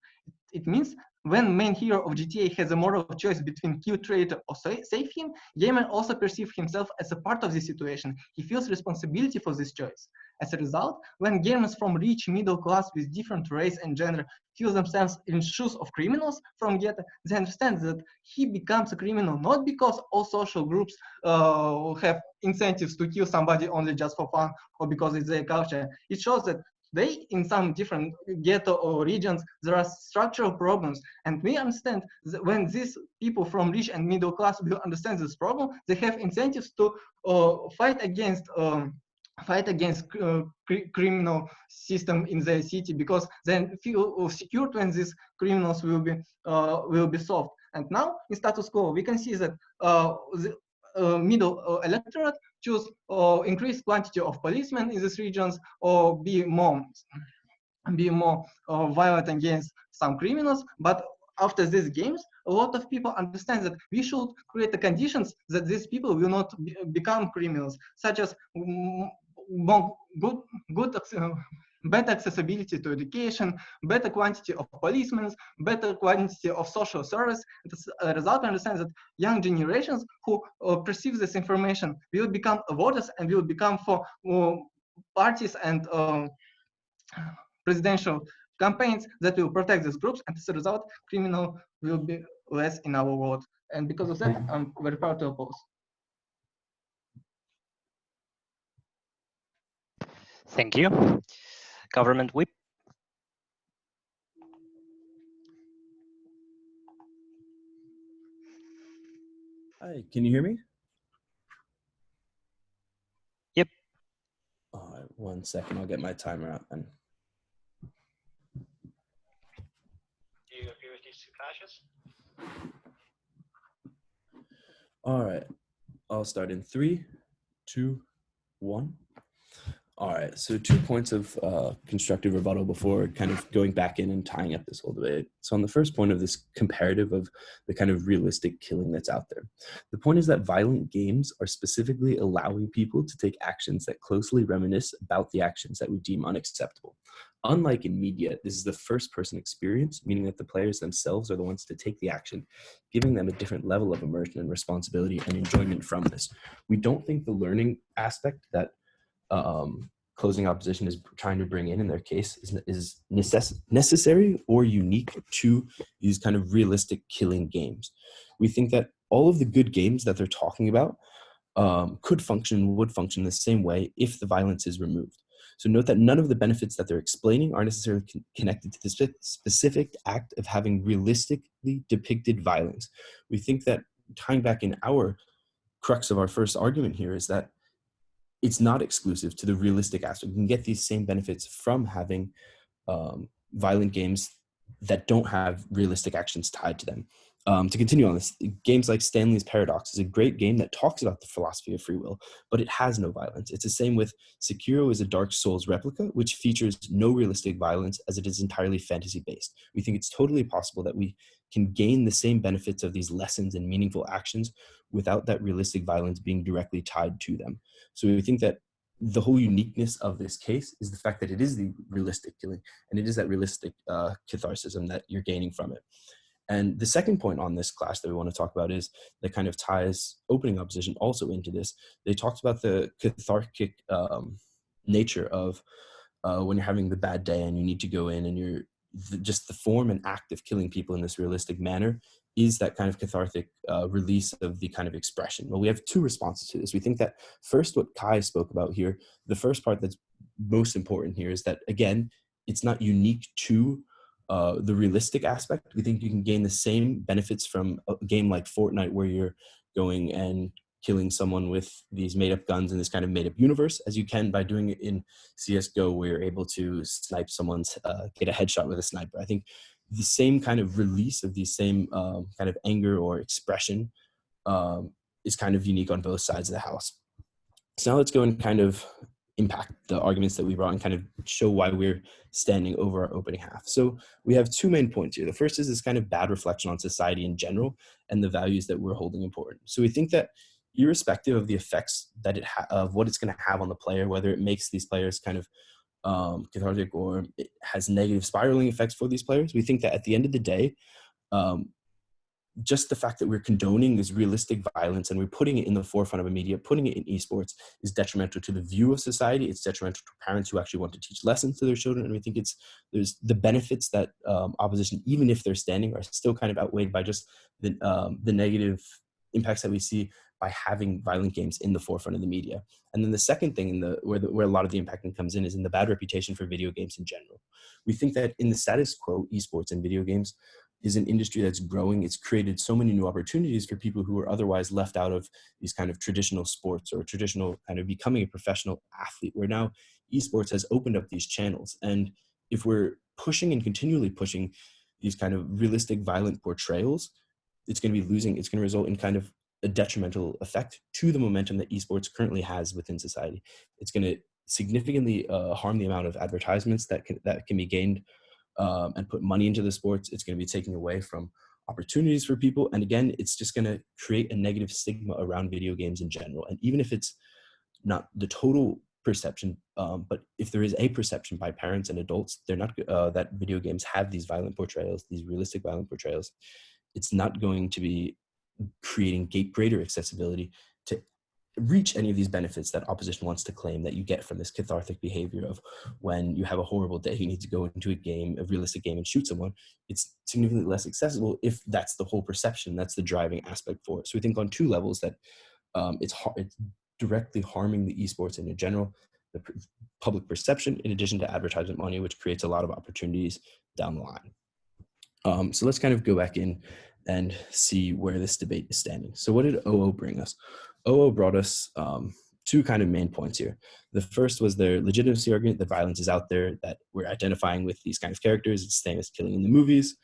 It means when main hero of GTA has a moral choice between kill traitor or save him, gamer also perceives himself as a part of the situation. He feels responsibility for this choice. As a result, when gamers from rich middle class with different race and gender feel themselves in shoes of criminals from ghetto, they understand that he becomes a criminal not because all social groups have incentives to kill somebody only just for fun or because it's their culture. It shows that they, in some different ghetto or regions, there are structural problems. And we understand that when these people from rich and middle class will understand this problem, they have incentives to fight against criminal system in their city, because then feel secure when these criminals will be solved. And now in status quo, we can see that the middle electorate choose increased quantity of policemen in these regions or be more violent against some criminals. But after these games, a lot of people understand that we should create the conditions that these people will not become criminals, such as better accessibility to education, better quantity of policemen, better quantity of social service. As a result, I understand that young generations who perceive this information will become voters and will become for parties and presidential campaigns that will protect these groups. And as a result, criminal will be less in our world. And because of that, I'm very proud to oppose. Thank you. Government whip. Hi, can you hear me? Yep. All right, 1 second. I'll get my timer out then. Do you agree with these two clashes? All right, I'll start in 3, 2, 1. All right, so 2 points of constructive rebuttal before kind of going back in and tying up this whole debate. So on the first point of this comparative of the kind of realistic killing that's out there, the point is that violent games are specifically allowing people to take actions that closely reminisce about the actions that we deem unacceptable. Unlike in media, this is the first-person experience, meaning that the players themselves are the ones to take the action, giving them a different level of immersion and responsibility and enjoyment from this. We don't think the learning aspect that closing opposition is trying to bring in their case is necessary or unique to these kind of realistic killing games. We think that all of the good games that they're talking about would function the same way if the violence is removed. So note that none of the benefits that they're explaining are necessarily connected to the specific act of having realistically depicted violence. We think that tying back in our crux of our first argument here is that it's not exclusive to the realistic aspect. You can get these same benefits from having violent games that don't have realistic actions tied to them. To continue on this, games like Stanley's Paradox is a great game that talks about the philosophy of free will, but it has no violence. It's the same with Sekiro is a Dark Souls replica, which features no realistic violence as it is entirely fantasy-based. We think it's totally possible that we can gain the same benefits of these lessons and meaningful actions without that realistic violence being directly tied to them. So we think that the whole uniqueness of this case is the fact that it is the realistic killing, and it is that realistic catharsism that you're gaining from it. And the second point on this clash that we want to talk about is that kind of ties opening opposition also into this. They talked about the cathartic nature of when you're having the bad day and you need to go in and you're just the form and act of killing people in this realistic manner is that kind of cathartic release of the kind of expression. Well, we have two responses to this. We think that first, what Kai spoke about here, the first part that's most important here is that, again, it's not unique to the realistic aspect. We think you can gain the same benefits from a game like Fortnite, where you're going and killing someone with these made-up guns in this kind of made-up universe, as you can by doing it in CSGO, where you're able to snipe someone's, get a headshot with a sniper. I think the same kind of release of the same kind of anger or expression is kind of unique on both sides of the house. So now let's go and kind of impact the arguments that we brought and kind of show why we're standing over our opening half. So we have two main points here. The first is this kind of bad reflection on society in general and the values that we're holding important. So we think that irrespective of the effects that of what it's going to have on the player, whether it makes these players kind of cathartic or it has negative spiraling effects for these players, we think that at the end of the day, just the fact that we're condoning this realistic violence and we're putting it in the forefront of a media, putting it in esports, is detrimental to the view of society. It's detrimental to parents who actually want to teach lessons to their children. And we think there's the benefits that opposition, even if they're standing, are still kind of outweighed by just the negative impacts that we see by having violent games in the forefront of the media. And then the second thing where a lot of the impacting comes in is in the bad reputation for video games in general. We think that in the status quo, esports and video games is an industry that's growing. It's created so many new opportunities for people who are otherwise left out of these kind of traditional sports or traditional kind of becoming a professional athlete, where now esports has opened up these channels. And if we're pushing and continually pushing these kind of realistic violent portrayals, it's going to result in kind of a detrimental effect to the momentum that esports currently has within society. It's going to significantly harm the amount of advertisements that can be gained and put money into the sports. It's going to be taking away from opportunities for people. And again, it's just going to create a negative stigma around video games in general. And even if it's not the total perception, but if there is a perception by parents and adults, they're not that video games have these violent portrayals, these realistic violent portrayals, it's not going to be creating greater accessibility to reach any of these benefits that opposition wants to claim that you get from this cathartic behavior of when you have a horrible day, you need to go into a realistic game and shoot someone. It's significantly less accessible if that's the whole perception, that's the driving aspect for it. So we think on two levels that it's directly harming the esports in general, the public perception, in addition to advertisement money, which creates a lot of opportunities down the line. So let's kind of go back in and see where this debate is standing. So what did OO bring us? OO brought us two kind of main points here. The first was their legitimacy argument that violence is out there, that we're identifying with these kind of characters. It's the same as killing in the movies.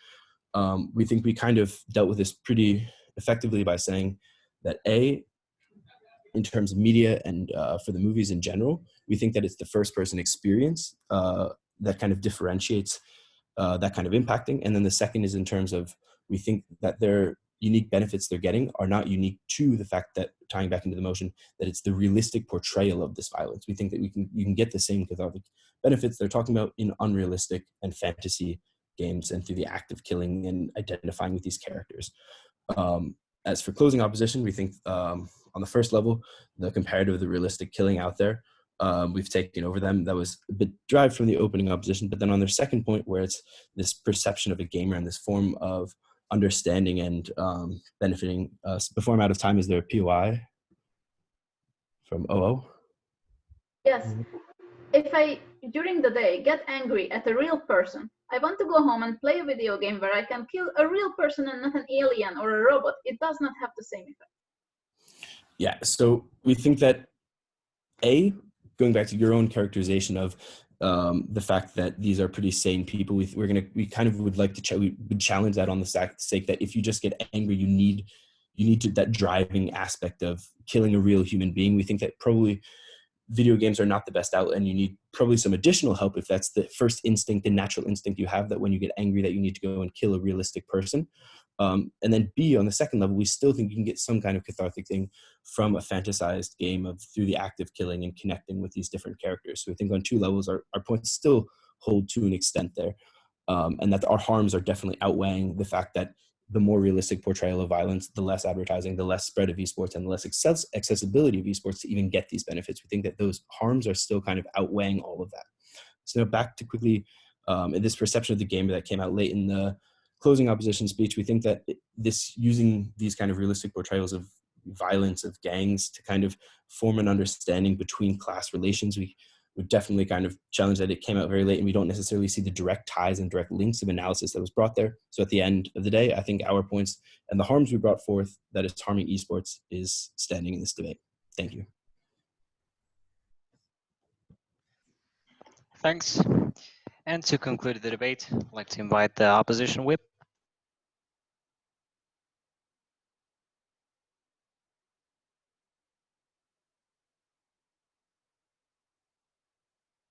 We think we kind of dealt with this pretty effectively by saying that in terms of media and for the movies in general, we think that it's the first person experience that kind of differentiates that kind of impacting. And then the second is in terms of, we think that their unique benefits they're getting are not unique to the fact that, tying back into the motion, that it's the realistic portrayal of this violence. We think that you can get the same cathartic benefits they're talking about in unrealistic and fantasy games and through the act of killing and identifying with these characters. As for closing opposition, we think on the first level, the comparative of the realistic killing out there, we've taken over them. That was a bit derived from the opening opposition, but then on their second point, where it's this perception of a gamer and this form of understanding and benefiting. Before I'm out of time, is there a POI from OO? Yes. If I, during the day, get angry at a real person, I want to go home and play a video game where I can kill a real person and not an alien or a robot. It does not have the same effect. Yeah, so we think that going back to your own characterization of the fact that these are pretty sane people, we kind of would like to we would challenge that on the sake that if you just get angry, you need that driving aspect of killing a real human being. We think that probably video games are not the best outlet, and you need probably some additional help if that's the first instinct and natural instinct you have, that when you get angry that you need to go and kill a realistic person. And then B, on the second level, we still think you can get some kind of cathartic thing from a fantasized game through the act of killing and connecting with these different characters. So I think on two levels, our points still hold to an extent there. And that our harms are definitely outweighing the fact that the more realistic portrayal of violence, the less advertising, the less spread of esports, and the less accessibility of esports to even get these benefits. We think that those harms are still kind of outweighing all of that. So back to quickly this perception of the game that came out late in the closing opposition speech, we think that using these kind of realistic portrayals of violence, of gangs, to kind of form an understanding between class relations, we would definitely kind of challenge that. It came out very late and we don't necessarily see the direct ties and direct links of analysis that was brought there. So at the end of the day, I think our points and the harms we brought forth that is harming esports is standing in this debate. Thank you. Thanks. And to conclude the debate, I'd like to invite the opposition whip.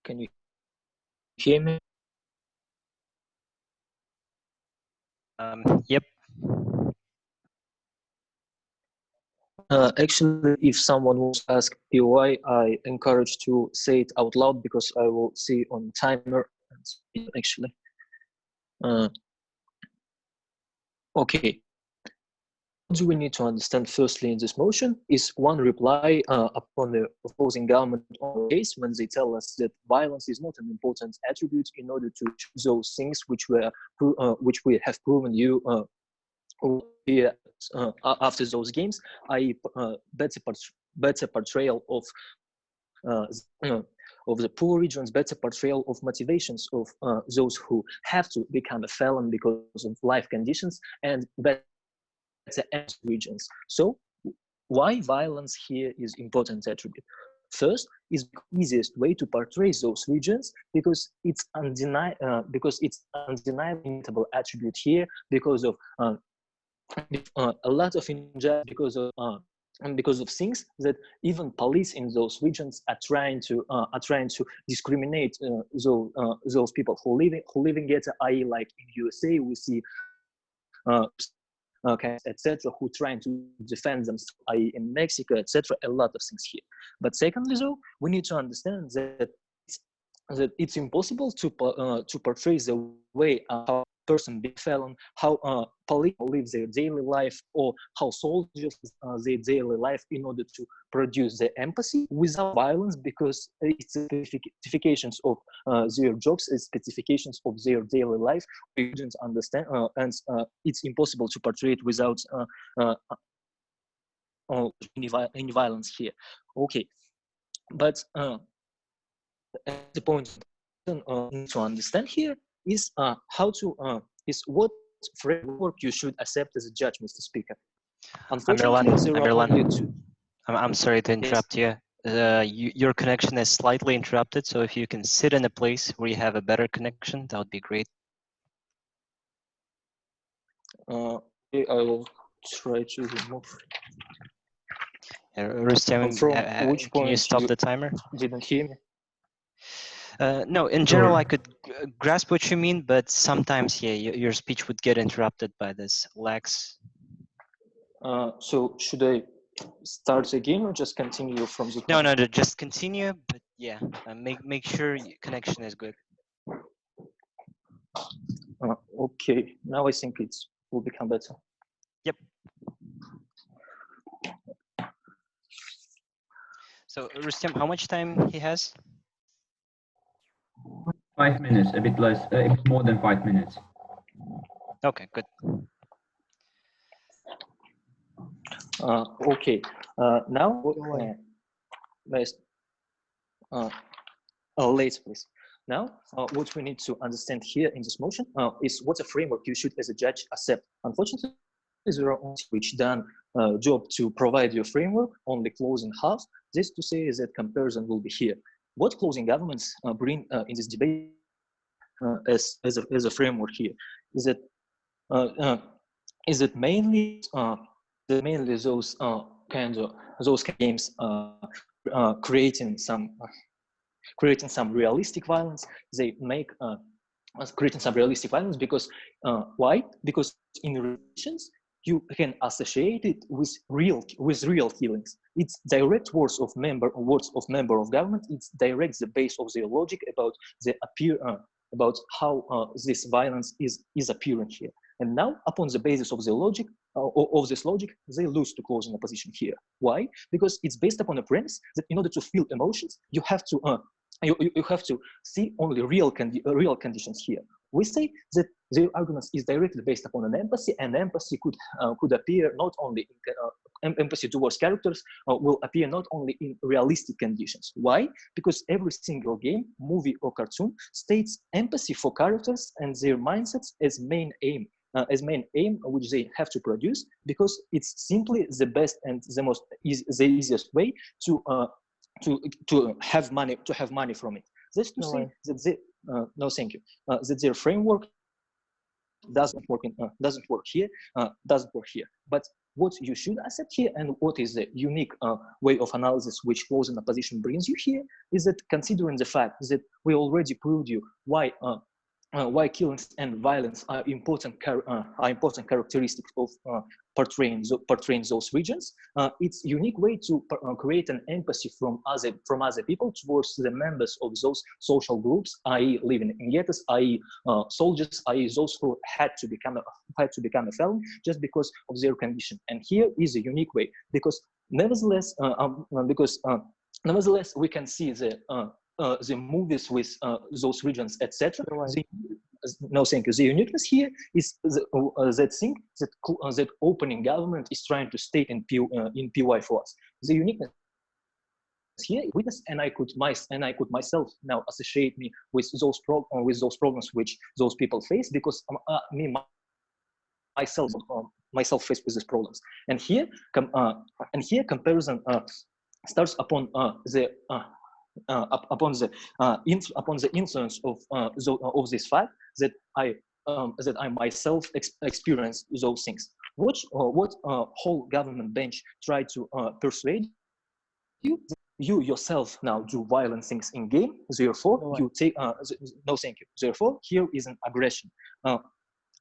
Can you hear me? Yep. Actually, if someone wants to ask POI, I encourage to say it out loud because I will see on timer. Actually, okay. What do we need to understand firstly in this motion is one reply upon the opposing government on case when they tell us that violence is not an important attribute in order to choose those things which we have proven you here after those games, i.e. better portrayal of the poor regions, better portrayal of motivations of those who have to become a felon because of life conditions, and better regions. So why violence here is important attribute? First is the easiest way to portray those regions because it's undeniable immutable attribute here because of a lot of injustice because of things that even police in those regions are trying to discriminate those people who live in ghetto, i.e. like in USA we see etc., who trying to defend them, i.e. in Mexico, etc., a lot of things here. But secondly, though, we need to understand that it's impossible to portray the way how a person be felon, how police live their daily life, or how soldiers their daily life in order to produce the empathy without violence, because it's specifications of their jobs, it's specifications of their daily life. We didn't understand, and it's impossible to portray it without any violence here. Okay, but the point to understand here is is what framework you should accept as a judge, Mr. Speaker. Unfortunately, Amirlan, I'm sorry to interrupt you. Your connection is slightly interrupted, so if you can sit in a place where you have a better connection, that would be great. I will try to remove. Rustem, From which point can you stop the timer? Didn't hear me? No, in general, I could grasp what you mean, but sometimes, yeah, your speech would get interrupted by this lags. So should I start again or just continue from the? No, just continue. But yeah, make sure your connection is good. Okay, now I think it will become better. Yep. So Rustem, how much time he has? 5 minutes, a bit less, a bit more than 5 minutes. Okay, good. Okay, now late, please. Now, what we need to understand here in this motion is what a framework you should, as a judge, accept. Unfortunately, there are only which done job to provide your framework, only closing half. This to say is that comparison will be here. What closing governments bring in this debate as a framework here is that mainly those those games creating some realistic violence. They make creating some realistic violence because why? Because in relations you can associate it with real killings. It's direct words of member of government. It's direct the base of their logic about the about how this violence is appearing here. And now, upon the basis of the logic of this logic, they lose to closing opposition here. Why? Because it's based upon a premise that in order to feel emotions, you have to you have to see only real conditions here. We say that the argument is directly based upon an empathy, and empathy could appear not only in empathy towards characters will appear not only in realistic conditions. Why? Because every single game, movie, or cartoon states empathy for characters and their mindsets as main aim. Which they have to produce, because it's simply the best and the easiest way to have money from it. That's to say that no, thank you. That their framework doesn't work here. But what you should accept here, and what is the unique way of analysis which closing opposition brings you here, is that considering the fact that we already proved you why killings and violence are important characteristics of portraying those regions. It's unique way to create an empathy from other people towards the members of those social groups, i.e., living in ghettos, i.e., soldiers, i.e., those who had to become a felon just because of their condition. And here is a unique way, because nevertheless, we can see the movies with those regions, etc. No, thank you. The uniqueness here is that thing that opening government is trying to state in PY for us. The uniqueness here is witness, and I could myself now associate me with those problems which those people face, because myself faced with these problems. And here comparison starts upon the influence of this fact that I myself experienced those things. What whole government bench tried to persuade you? You yourself now do violent things in game. Therefore, you take no, thank you. Therefore, here is an aggression.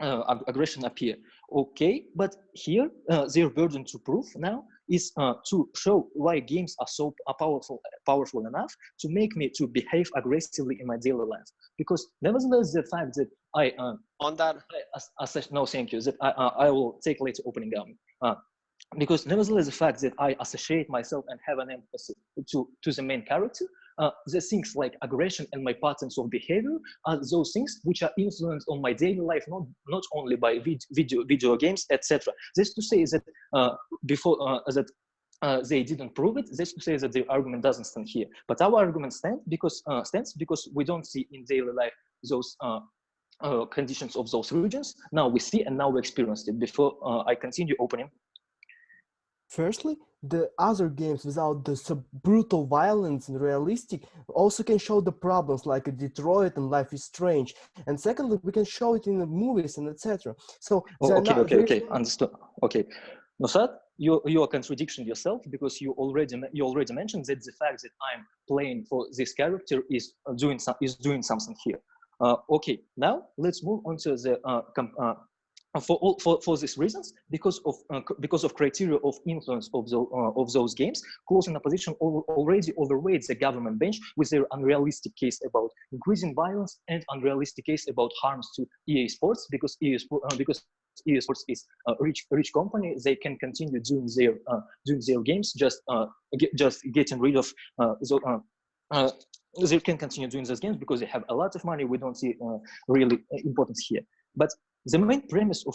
Aggression appear. Okay, but here their burden to prove now is to show why games are so powerful enough to make me to behave aggressively in my daily life. Because nevertheless, the fact that no, thank you. That I will take later opening down. Because nevertheless, the fact that I associate myself and have an empathy to the main character, the things like aggression and my patterns of behavior are those things which are influenced on my daily life, not only by video games, etc. This to say that they didn't prove it. This to say that the argument doesn't stand here. But our argument stands because we don't see in daily life those conditions of those regions. Now we see, and now we experienced it. Before I continue opening. Firstly, the other games without the brutal violence and realistic also can show the problems like Detroit and Life is Strange. And secondly, we can show it in the movies and etc. So okay, understood. Okay, Nursat, you are contradicting yourself, because you already mentioned that the fact that I'm playing for this character is doing something here. Okay, now let's move on to the for these reasons, because of criteria of influence of those games, closing opposition already overweights the government bench with their unrealistic case about increasing violence and unrealistic case about harms to EA Sports, because EA Sports is a rich company. They can continue doing their games, just getting rid of they can continue doing those games because they have a lot of money. We don't see really importance here. But the main premise of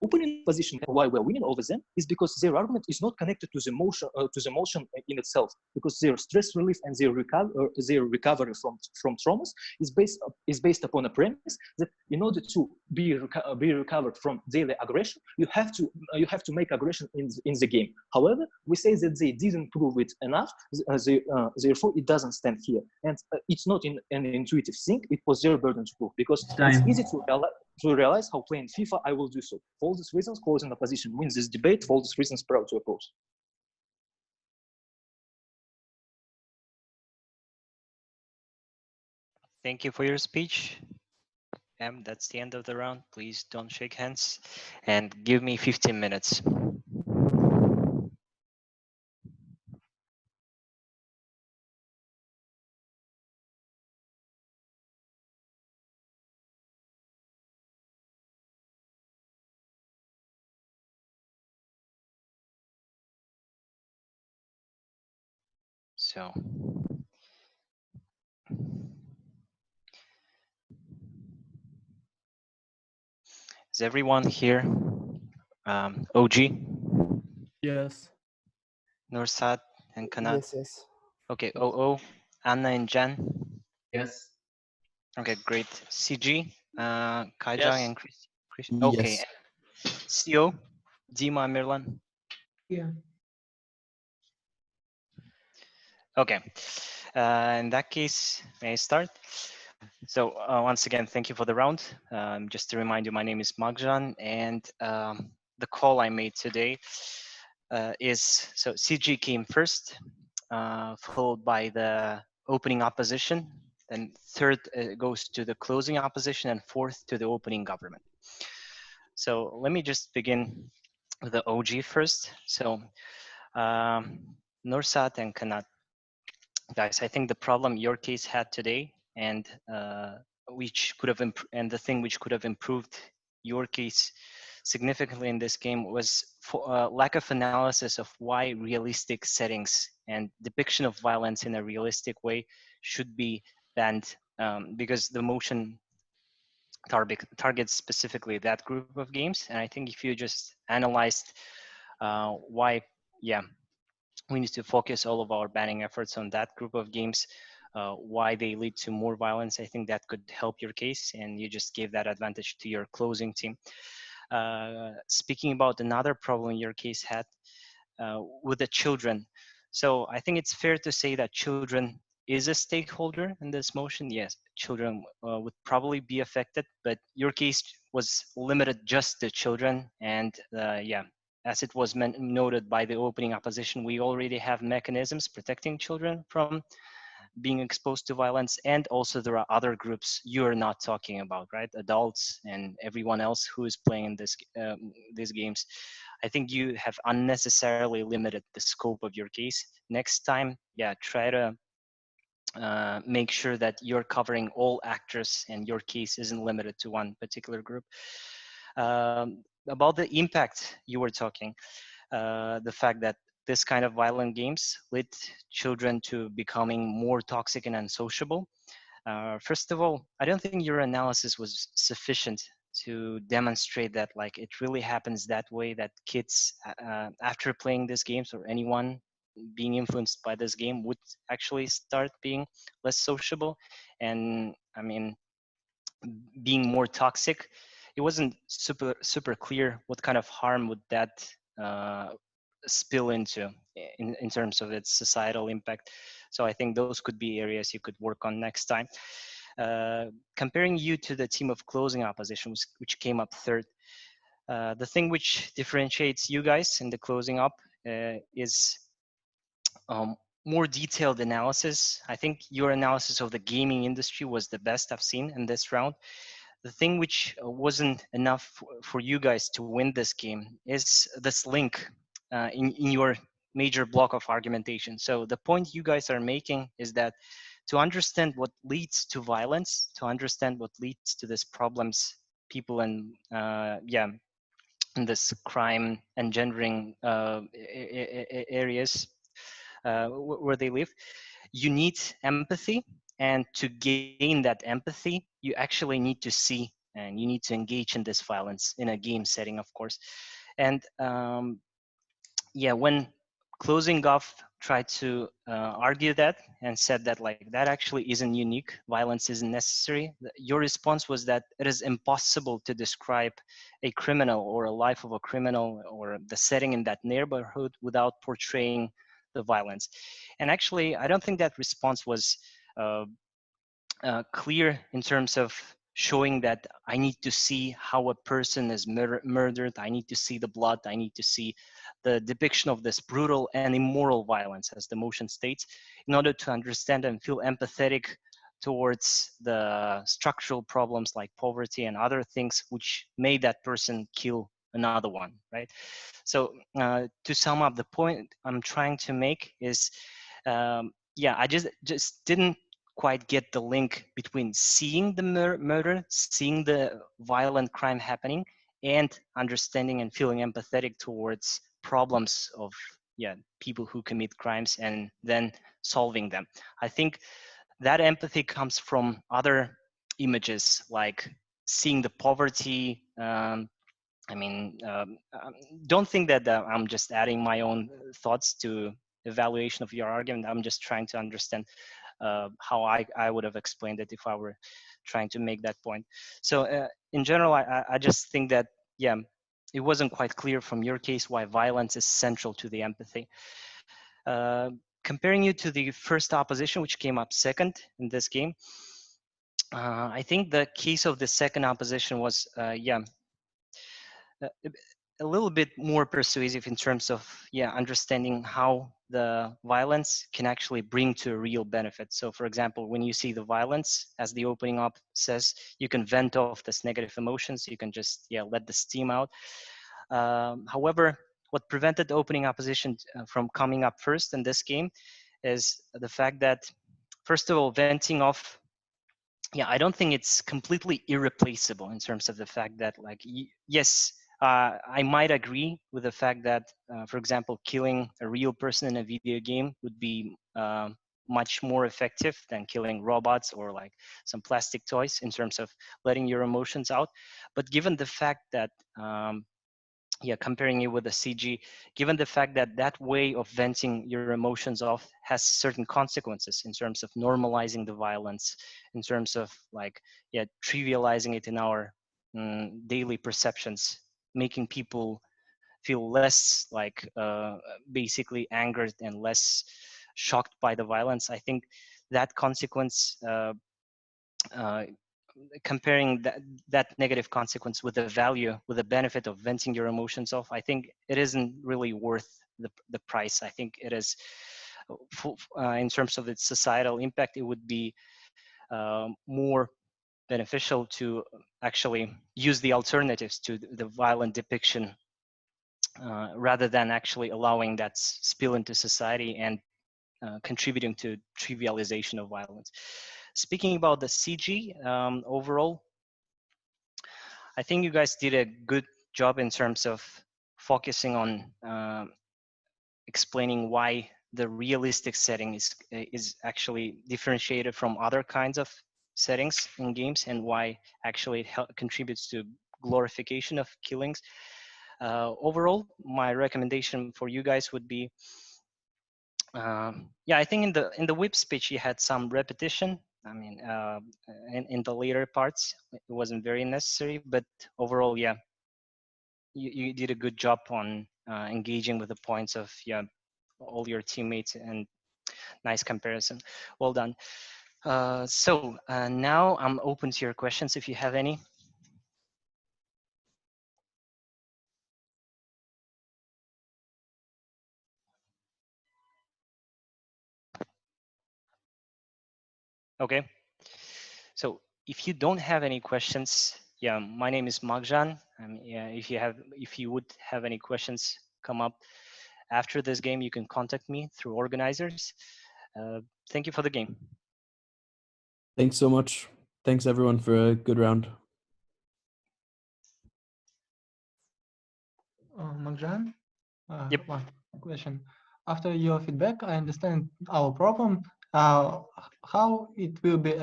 opening position, why we're winning over them, is because their argument is not connected to the motion in itself, because their stress relief and their recovery from traumas is based upon a premise that in order to be recovered from daily aggression, you have to make aggression in the game. However, we say that they didn't prove it enough, therefore it doesn't stand here, and it's not an intuitive thing. It was their burden to prove, because it's easy to realize how playing FIFA I will do so. For all these reasons, closing opposition wins this debate. For all these reasons, proud to oppose. Thank you for your speech. That's the end of the round. Please don't shake hands and give me 15 minutes. So Is everyone here? OG, Yes. Nursat, and Kanat? Yes, yes. Okay, Yes. OO, Anna and Jan? Yes. Okay, great. CG, Kaijan Yes. and Kristian? Okay, Yes. CO, Dima, Amirlan? Yeah. Okay, in that case, may I start? So once again, thank you for the round. Just to remind you, my name is Magzhan, and the call I made today is, so CG came first, followed by the opening opposition, then third goes to the closing opposition, and fourth to the opening government. So let me just begin with the OG first. So Nursat and Kanat, guys, I think the problem your case had today, and which could have and the thing which could have improved your case significantly in this game was for, lack of analysis of why realistic settings and depiction of violence in a realistic way should be banned, because the motion targets specifically that group of games. And I think if you just analyzed why, yeah, we need to focus all of our banning efforts on that group of games, why they lead to more violence, I think that could help your case, and you just gave that advantage to your closing team. Speaking about another problem your case had with the children. So I think it's fair to say that children is a stakeholder in this motion. Yes, children would probably be affected, but your case was limited just to children. And yeah, as it was noted by the opening opposition, we already have mechanisms protecting children from being exposed to violence, and also there are other groups you are not talking about, right? Adults and everyone else who is playing this these games. I think you have unnecessarily limited the scope of your case. Next time, yeah, try to make sure that you're covering all actors and your case isn't limited to one particular group. About the impact you were talking, the fact that this kind of violent games lead children to becoming more toxic and unsociable. First of all, I don't think your analysis was sufficient to demonstrate that like it really happens that way, that kids after playing these games, or anyone being influenced by this game, would actually start being less sociable, and I mean being more toxic. It wasn't super clear what kind of harm would that spill into in terms of its societal impact. So I think those could be areas you could work on next time. Comparing you to the team of closing opposition, which came up third, the thing which differentiates you guys in the closing up is more detailed analysis. I think your analysis of the gaming industry was the best I've seen in this round. The thing which wasn't enough for you guys to win this game is this link in your major block of argumentation. So the point you guys are making is that to understand what leads to violence, to understand what leads to these problems, people and yeah, in this crime engendering areas where they live, you need empathy. And to gain that empathy, you actually need to see and you need to engage in this violence in a game setting, of course. And yeah, when closing off tried to argue that and said that like that actually isn't unique, violence isn't necessary, your response was that it is impossible to describe a criminal or a life of a criminal or the setting in that neighborhood without portraying the violence. And actually, I don't think that response was clear in terms of showing that I need to see how a person is murdered, I need to see the blood, I need to see the depiction of this brutal and immoral violence, as the motion states, in order to understand and feel empathetic towards the structural problems like poverty and other things which made that person kill another one, right? So to sum up, the point I'm trying to make is, yeah, I just didn't quite get the link between seeing the murder, seeing the violent crime happening, and understanding and feeling empathetic towards problems of, yeah, people who commit crimes and then solving them. I think that empathy comes from other images, like seeing the poverty. Don't think that I'm just adding my own thoughts to evaluation of your argument. I'm just trying to understand how I would have explained it if I were trying to make that point. So in general, I just think that, yeah, it wasn't quite clear from your case why violence is central to the empathy. Comparing you to the first opposition, which came up second in this game, I think the case of the second opposition was, a little bit more persuasive in terms of, understanding how the violence can actually bring to a real benefit. So for example, when you see the violence, as the opening up says, you can vent off this negative emotions, you can just let the steam out. However, what prevented the opening opposition from coming up first in this game is the fact that, first of all, venting off, I don't think it's completely irreplaceable in terms of the fact that, like, yes, I might agree with the fact that, for example, killing a real person in a video game would be much more effective than killing robots or like some plastic toys in terms of letting your emotions out. But given the fact that, comparing it with a CG, given the fact that that way of venting your emotions off has certain consequences in terms of normalizing the violence, in terms of like, trivializing it in our daily perceptions, making people feel less like basically angered and less shocked by the violence. I think that consequence, comparing that negative consequence with the value, with the benefit of venting your emotions off, I think it isn't really worth the price. I think it is, in terms of its societal impact, it would be more beneficial to actually use the alternatives to the violent depiction, rather than actually allowing that spill into society and contributing to trivialization of violence. Speaking about the CG, overall, I think you guys did a good job in terms of focusing on explaining why the realistic setting is actually differentiated from other kinds of settings in games, and why actually it contributes to glorification of killings. Overall, my recommendation for you guys would be, I think in the whip speech you had some repetition. I mean, in the later parts it wasn't very necessary, but overall, you did a good job on engaging with the points of all your teammates, and nice comparison. Well done. So now I'm open to your questions if you have any. Okay. So if you don't have any questions, my name is Magzhan. If you would have any questions come up after this game, you can contact me through organizers. Thank you for the game. Thanks so much. Thanks everyone for a good round. Magzhan, Yep. one question. After your feedback, I understand our problem. How it will be,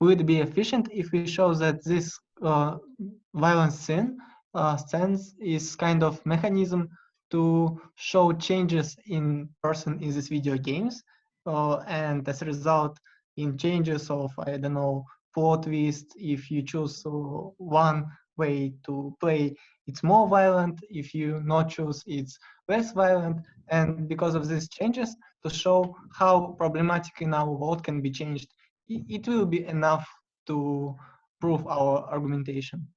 would be efficient if we show that this violence scene sense is kind of mechanism to show changes in person in these video games, and as a result, in changes of, I don't know, plot twist. If you choose one way to play, it's more violent. If you not choose, it's less violent. And because of these changes, to show how problematic in our world can be changed, it will be enough to prove our argumentation.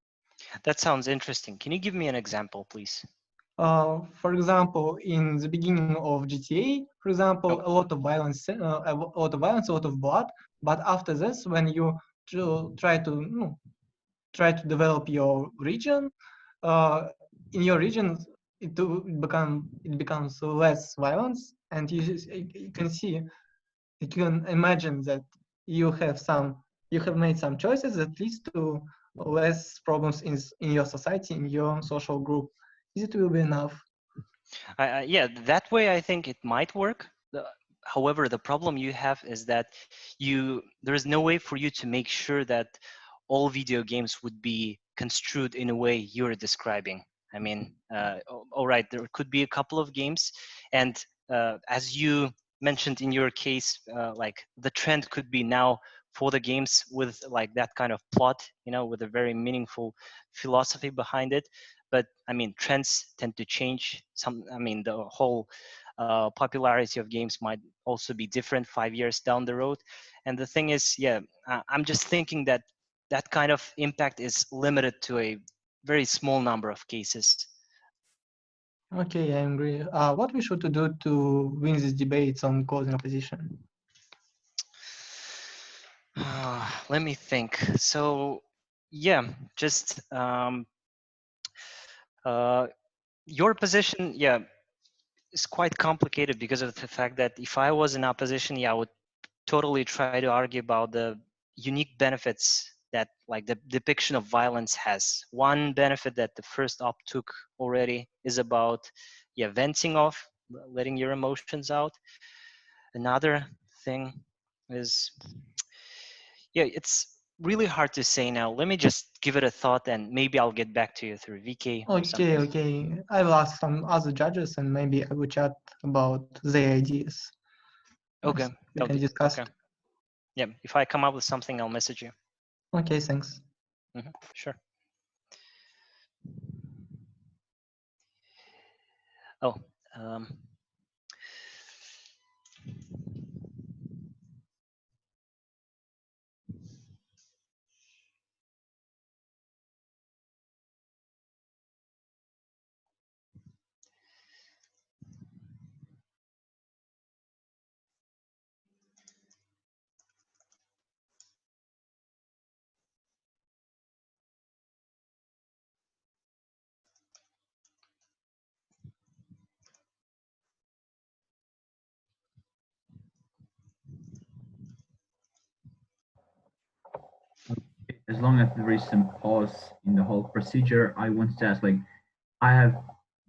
That sounds interesting. Can you give me an example, please? For example, in the beginning of GTA, for example, a lot of violence, a lot of blood. But after this, when you try to develop your region, in your region it becomes less violence, and you can imagine that you have made some choices that leads to less problems in your society, in your social group. It will be enough. Yeah, that way I think it might work. however, the problem you have is that there is no way for you to make sure that all video games would be construed in a way you're describing. I mean, all right, there could be a couple of games, and as you mentioned in your case, like the trend could be now for the games with like that kind of plot, with a very meaningful philosophy behind it. But I mean, trends tend to change. The whole popularity of games might also be different 5 years down the road. And the thing is, yeah, I'm just thinking that that kind of impact is limited to a very small number of cases. Okay, I agree. What we should do to win these debates on causing opposition? Let me think. So, yeah, just your position, yeah, is quite complicated because of the fact that if I was in opposition, yeah, I would totally try to argue about the unique benefits that like the depiction of violence has. One benefit that the first op took already is about, yeah, venting off, letting your emotions out. Another thing is, yeah, it's really hard to say now. Let me just give it a thought and maybe I'll get back to you through VK or something. Okay. I will ask some other judges and maybe I will chat about their ideas. Okay. We can discuss. Okay. Yeah, if I come up with something, I'll message you. Okay, thanks. Sure. Oh, As long as there is some pause in the whole procedure, I want to ask, like, I have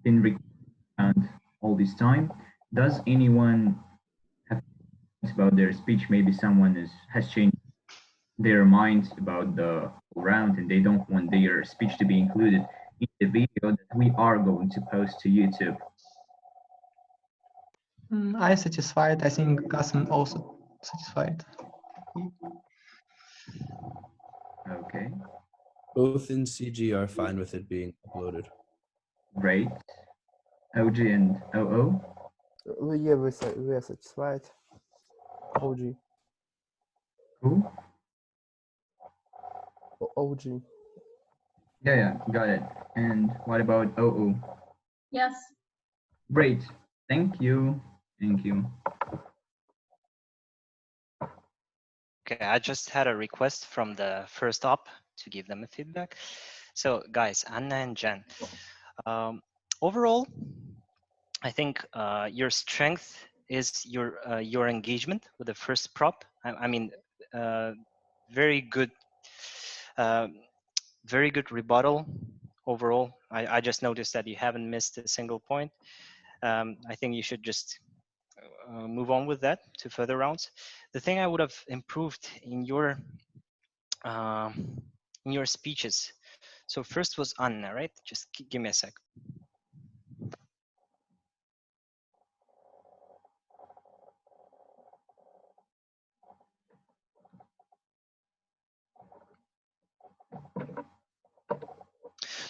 been recording all this time. Does anyone have thoughts about their speech? Maybe someone has changed their minds about the round and they don't want their speech to be included in the video that we are going to post to YouTube. I satisfied. I think Kassym also satisfied. Okay, Both in CG are fine with it being uploaded. great. OG and OO? Yeah, we are satisfied. OG. Cool. OG. Yeah, got it. And what about OO? Yes. Great. Thank you. Thank you. okay, I just had a request from the first op to give them a feedback. So guys, Anna and Jen, overall, I think your strength is your engagement with the first prop. I mean, very good, very good rebuttal overall. I just noticed that you haven't missed a single point. I think you should just move on with that to further rounds. The thing I would have improved in your speeches. So first was Anna, right? Just give me a sec.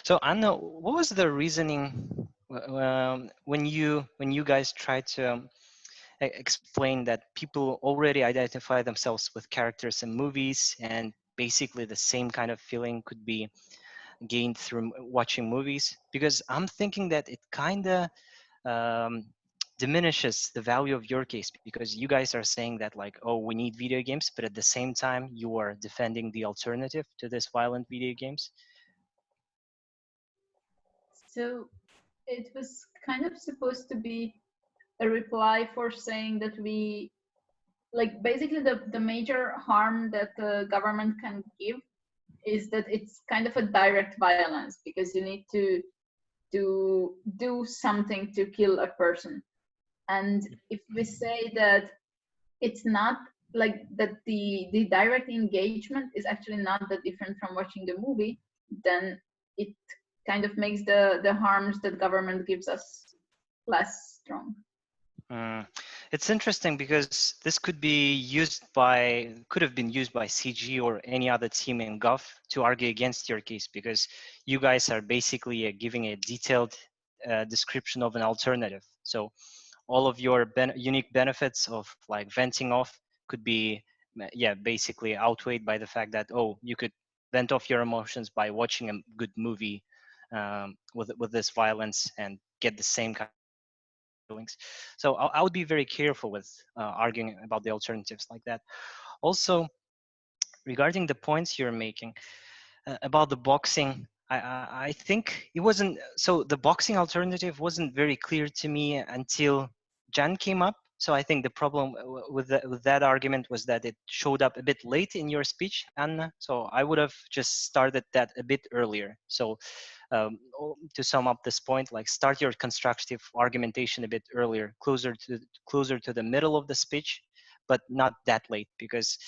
So Anna, what was the reasoning when you guys tried to explain that people already identify themselves with characters in movies and basically the same kind of feeling could be gained through watching movies? Because I'm thinking that it kind of diminishes the value of your case, because you guys are saying that like, oh, we need video games, but at the same time you are defending the alternative to this violent video games. So it was kind of supposed to be a reply for saying that we, like, basically the major harm that the government can give is that it's kind of a direct violence, because you need to do something to kill a person. And if we say that it's not like that, the direct engagement is actually not that different from watching the movie, then it kind of makes the harms that government gives us less strong. It's interesting because this could have been used by CG or any other team in Gov to argue against your case, because you guys are basically giving a detailed description of an alternative. So all of your unique benefits of like venting off could be, basically outweighed by the fact that, oh, you could vent off your emotions by watching a good movie with this violence and get the same kind of feelings. So I would be very careful with arguing about the alternatives like that. Also, regarding the points you're making about the boxing, I think it wasn't, so the boxing alternative wasn't very clear to me until Zhang came up. So I think the problem with that argument was that it showed up a bit late in your speech, Anna. So I would have just started that a bit earlier. So to sum up this point, like start your constructive argumentation a bit earlier, closer to the middle of the speech, but not that late, because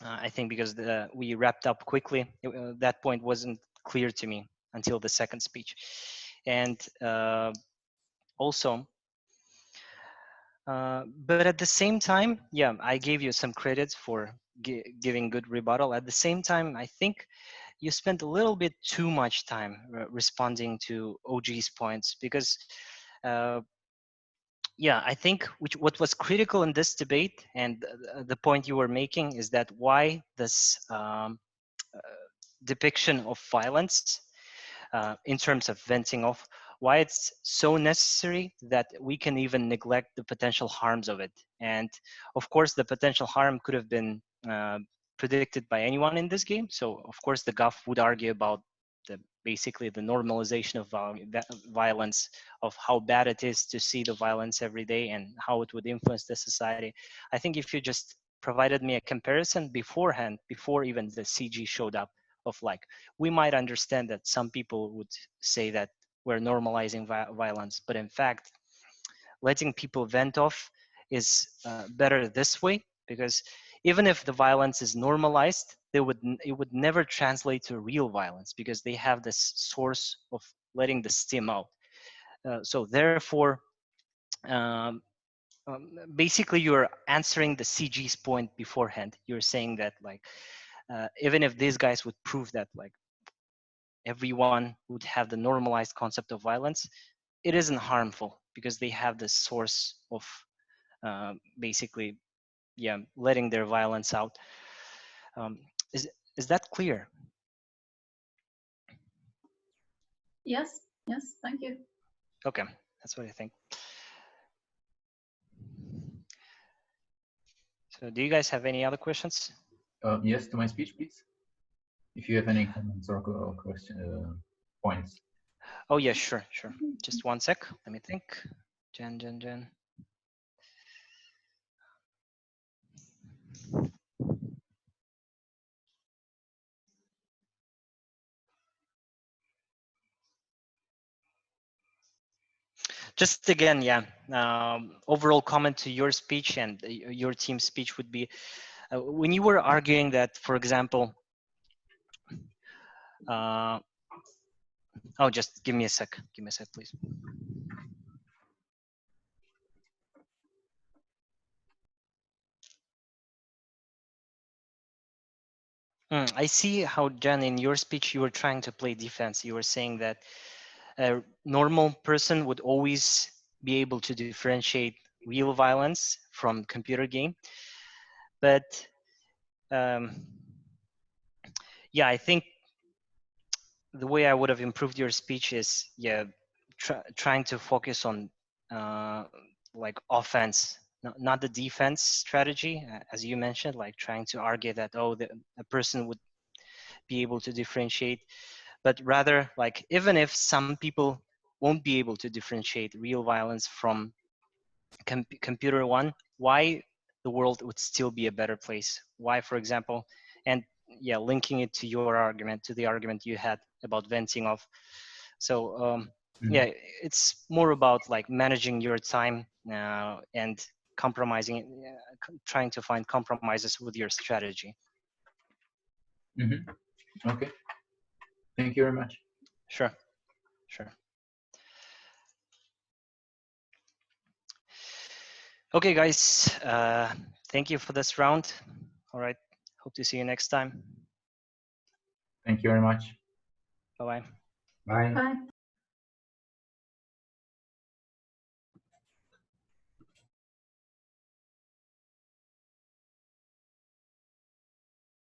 I think because we wrapped up quickly, that point wasn't clear to me until the second speech. And also, but at the same time, I gave you some credits for giving good rebuttal. At the same time, I think you spent a little bit too much time responding to OG's points, because I think what was critical in this debate, and the point you were making, is that why this depiction of violence in terms of venting off, why it's so necessary that we can even neglect the potential harms of it. And of course, the potential harm could have been predicted by anyone in this game. So of course, the GUF would argue about basically the normalization of violence, of how bad it is to see the violence every day and how it would influence the society. I think if you just provided me a comparison beforehand, before even the CG showed up, of like, we might understand that some people would say that we're normalizing violence, but in fact, letting people vent off is better this way, because even if the violence is normalized, it would never translate to real violence, because they have this source of letting the steam out. So therefore, basically you're answering the CG's point beforehand. You're saying that like, even if these guys would prove that like everyone would have the normalized concept of violence, it isn't harmful, because they have the source of basically letting their violence out. Is that clear? Yes, thank you. Okay, that's what I think. So do you guys have any other questions? Yes, to my speech, please. If you have any comments or question, points. Oh yeah, sure. Just one sec, let me think. Jen. Just again, overall comment to your speech and your team's speech would be, when you were arguing that, for example, just give me a sec, please. I see how, Jen, in your speech, you were trying to play defense. You were saying that a normal person would always be able to differentiate real violence from computer game. But I think the way I would have improved your speech is, trying to focus on like offense, not the defense strategy, as you mentioned, like trying to argue that, a person would be able to differentiate, but rather like, even if some people won't be able to differentiate real violence from computer one, why the world would still be a better place? Why, for example, and linking it to your argument, to the argument you had about venting off. So yeah, it's more about like managing your time and compromising, trying to find compromises with your strategy. Okay. Thank you very much. Sure, sure. Okay, guys, thank you for this round. All right, hope to see you next time. Thank you very much. Bye-bye. Bye. Bye.